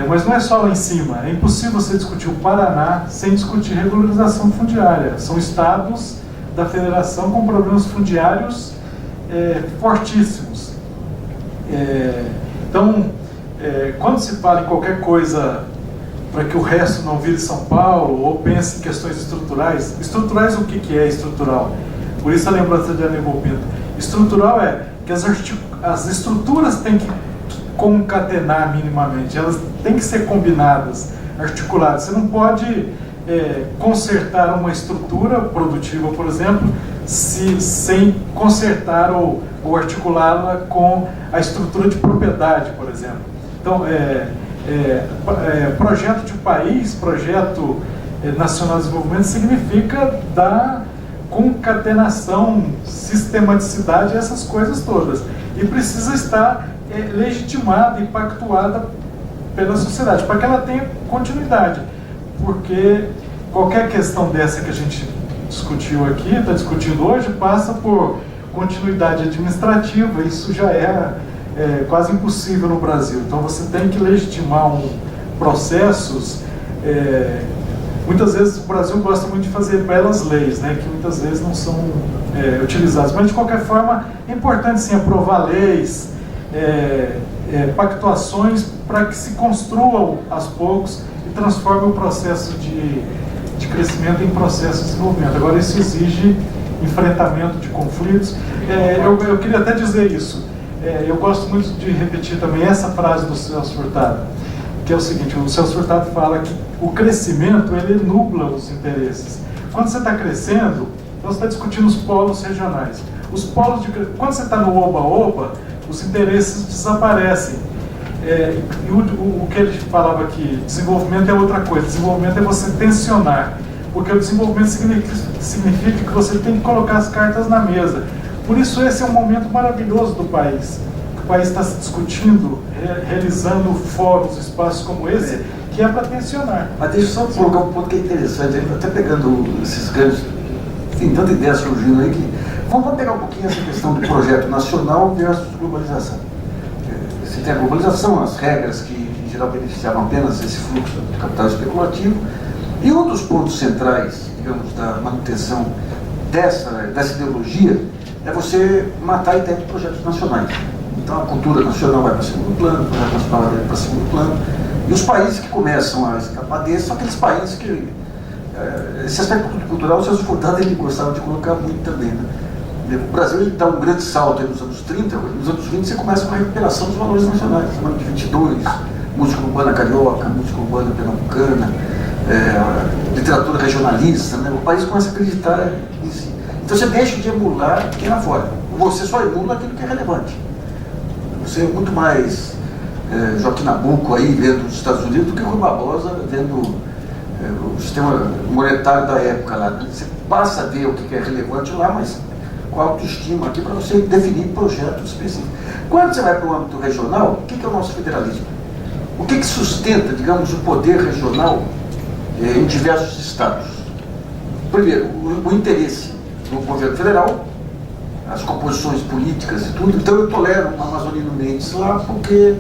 Mas não é só lá em cima, é impossível você discutir o Paraná sem discutir regularização fundiária. São estados da federação com problemas fundiários fortíssimos. Então, quando se fala em qualquer coisa para que o resto não vire São Paulo, ou pense em questões estruturais, o que é estrutural? Por isso a lembrança de Aníbal Pinto. Estrutural é que as estruturas têm que concatenar minimamente, elas têm que ser combinadas, articuladas. Você não pode consertar uma estrutura produtiva, por exemplo, sem consertar ou articulá-la com a estrutura de propriedade, por exemplo. Então, projeto de país, projeto nacional de desenvolvimento significa dar concatenação, sistematicidade, essas coisas todas. E precisa estar legitimada e pactuada pela sociedade, para que ela tenha continuidade. Porque qualquer questão dessa que a gente discutiu aqui, está discutindo hoje, passa por continuidade administrativa. Isso já é quase impossível no Brasil. Então você tem que legitimar processos. Muitas vezes o Brasil gosta muito de fazer belas leis, né, que muitas vezes não são utilizadas. Mas de qualquer forma é importante sim aprovar leis, pactuações para que se construam aos poucos e transforme o processo de crescimento em processo de desenvolvimento. Agora isso exige enfrentamento de conflitos. Eu queria até dizer isso. Eu gosto muito de repetir também essa frase do Celso Furtado, que é o seguinte: o Celso Furtado fala que o crescimento, ele nubla os interesses. Quando você está crescendo, você está discutindo os polos regionais. Quando você está no oba-oba, os interesses desaparecem. E o que ele falava aqui, desenvolvimento é outra coisa, desenvolvimento é você tensionar, porque o desenvolvimento significa que você tem que colocar as cartas na mesa. Por isso esse é um momento maravilhoso do país. O país está se discutindo, realizando fóruns, espaços como esse, que é para tensionar. Mas deixa eu só colocar um ponto que é interessante, até pegando esses ganhos, tem tanta ideia surgindo aí que... Vamos pegar um pouquinho essa questão do projeto nacional versus globalização. Você tem a globalização, as regras que em geral beneficiavam apenas esse fluxo do capital especulativo, e um dos pontos centrais, digamos, da manutenção dessa ideologia é você matar a ideia de projetos nacionais. Então a cultura nacional vai para segundo plano, o projeto nacional vai para segundo plano, e os países que começam a escapar desse são aqueles países que esse aspecto cultural, o Celso Furtado, ele gostava de colocar muito também, né? O Brasil ele dá um grande salto aí nos anos 30, nos anos 20 você começa com a recuperação dos valores nacionais, no ano de 22, música urbana carioca, música urbana pernambucana, literatura regionalista, né? O país começa a acreditar em si. Então você deixa de emular quem lá fora, você só emula aquilo que é relevante. Você é muito mais Joaquim Nabuco aí vendo os Estados Unidos do que Rui Barbosa vendo o sistema monetário da época lá. Você passa a ver o que é relevante lá, mas com autoestima aqui para você definir projetos específicos. Quando você vai para o âmbito regional, o que é o nosso federalismo? O que sustenta, digamos, o poder regional em diversos estados? Primeiro, o interesse do governo federal, as composições políticas e tudo. Então eu tolero o Amazonino Mendes lá porque,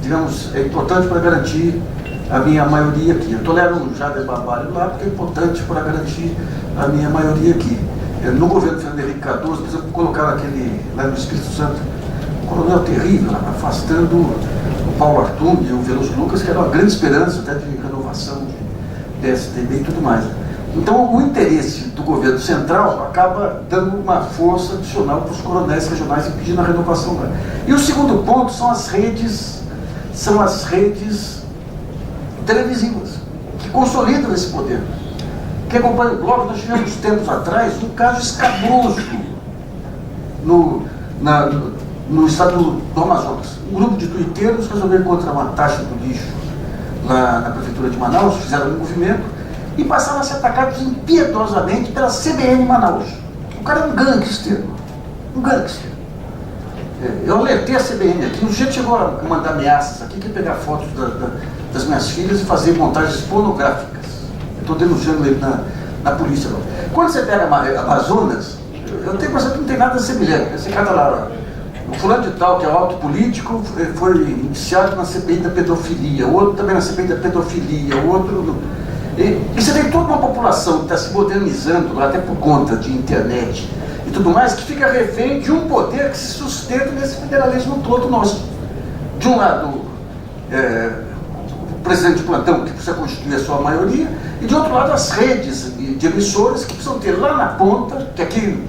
digamos, é importante para garantir a minha maioria aqui. Eu tolero o Jader Barbalho lá porque é importante para garantir a minha maioria aqui. No governo Fernando Henrique Cardoso, por exemplo, colocaram aquele, lá no Espírito Santo, um coronel terrível, lá, afastando o Paulo Artung e o Veloso Lucas, que era uma grande esperança até de renovação de PSDB e tudo mais. Então, o interesse do governo central acaba dando uma força adicional para os coronéis regionais impedindo a renovação lá. E o segundo ponto são as redes televisivas, que consolidam esse poder. Quem acompanha o blog, nós tivemos tempos atrás um caso escabroso no estado do Amazonas. Um grupo de tuiteiros resolveram encontrar uma taxa do lixo lá na prefeitura de Manaus, fizeram um movimento e passaram a ser atacados impiedosamente pela CBN Manaus. O cara é um gangster. Um gangster. Eu alertei a CBN aqui, o jeito chegou a mandar ameaças aqui, que ia pegar fotos das minhas filhas e fazer montagens pornográficas. Estou denunciando ele na polícia agora. Quando você pega Amazonas, eu tenho pensado que não tem nada semelhante. Você cata lá, o fulano de tal, que é alto político, foi iniciado na CPI da pedofilia, o outro também na CPI da pedofilia, o outro... E você tem toda uma população que está se modernizando lá, até por conta de internet e tudo mais, que fica refém de um poder que se sustenta nesse federalismo todo nosso. De um lado, o presidente de plantão, que precisa constituir a sua maioria, e de outro lado as redes de emissoras que precisam ter lá na ponta, que aqui,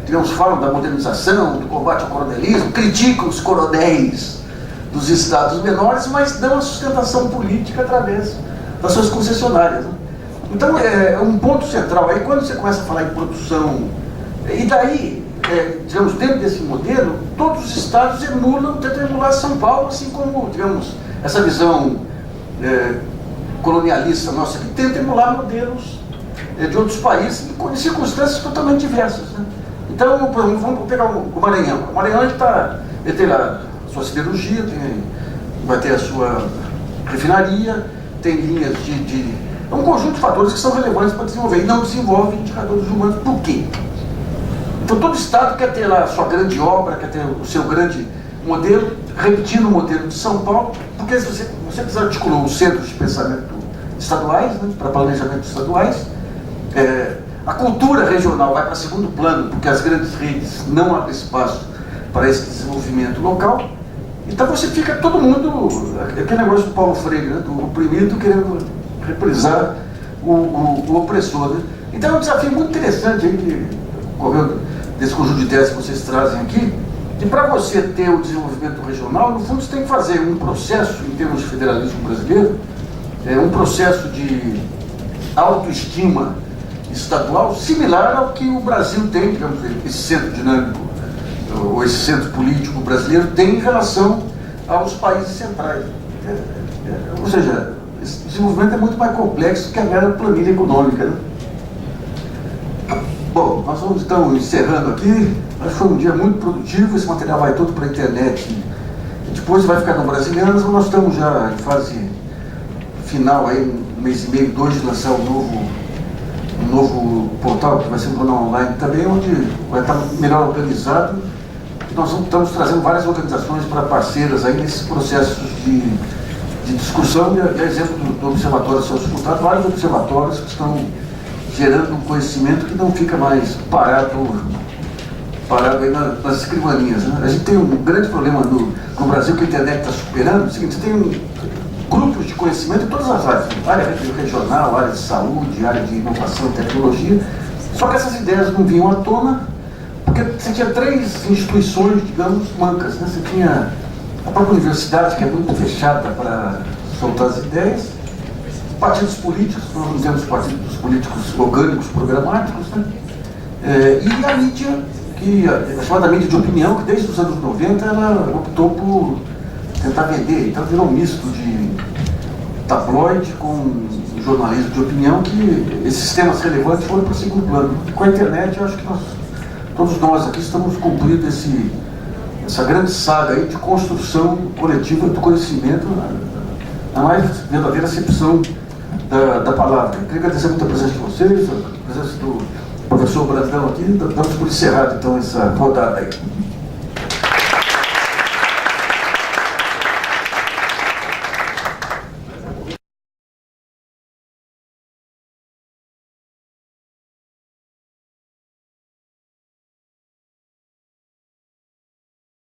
digamos, falam da modernização, do combate ao coronelismo, criticam os coronéis dos estados menores, mas dão a sustentação política através das suas concessionárias. Né? Então é um ponto central. Aí quando você começa a falar em produção, e daí, digamos, dentro desse modelo, todos os estados tentam emular São Paulo, assim como, digamos, essa visão colonialista nossa que tenta emular modelos de outros países em circunstâncias totalmente diversas. Né? Então, vamos pegar o Maranhão. O Maranhão ele tem lá a sua siderurgia, vai ter a sua refinaria, tem linhas é um conjunto de fatores que são relevantes para desenvolver, e não desenvolve indicadores humanos. Por quê? Então todo Estado quer ter lá a sua grande obra, quer ter o seu grande modelo, repetindo o modelo de São Paulo, porque você desarticulou os centros de pensamento estaduais, né, para planejamento estaduais, a cultura regional vai para segundo plano, porque as grandes redes não abrem espaço para esse desenvolvimento local. Então você fica todo mundo, aquele negócio do Paulo Freire, né, do oprimido querendo reprisar o opressor. Né? Então é um desafio muito interessante aí que ocorreu desse conjunto de ideias que vocês trazem aqui, que para você ter o desenvolvimento regional, no fundo você tem que fazer um processo, em termos de federalismo brasileiro, um processo de autoestima estadual similar ao que o Brasil tem, digamos, esse centro dinâmico ou esse centro político brasileiro tem em relação aos países centrais. Ou seja, esse desenvolvimento é muito mais complexo que a mera planilha econômica, né? Bom, nós vamos então encerrando aqui. Acho que foi um dia muito produtivo. Esse material vai todo para a internet e depois vai ficar no Brasilianas, mas nós estamos já em fase final, aí, um mês e meio, 2, de lançar um novo portal que vai ser um jornal online também, onde vai estar melhor organizado. Nós estamos trazendo várias organizações para parceiras aí nesses processos de discussão, e a exemplo do Observatório Celso Furtado, vários observatórios que estão gerando um conhecimento que não fica mais parado aí nas escrivanias, né? A gente tem um grande problema no Brasil que a internet está superando. É o seguinte: você tem grupos de conhecimento em todas as áreas, área regional, área de saúde, área de inovação e tecnologia, só que essas ideias não vinham à tona, porque você tinha 3 instituições, digamos, mancas, né? Você tinha a própria universidade, que é muito fechada para soltar as ideias, partidos políticos, nós não temos partidos políticos orgânicos, programáticos, né? E a mídia, que é chamada mídia de opinião, que desde os anos 90 ela optou por tentar vender, então virou um misto de tabloide com jornalismo de opinião, que esses temas relevantes foram para o segundo plano. E com a internet, eu acho que todos nós aqui estamos cumprindo essa grande saga aí de construção coletiva do conhecimento, na mais verdadeira acepção da palavra. Eu queria agradecer muito a presença de vocês, a presença do professor Brandão aqui. Damos por encerrado então essa rodada aí.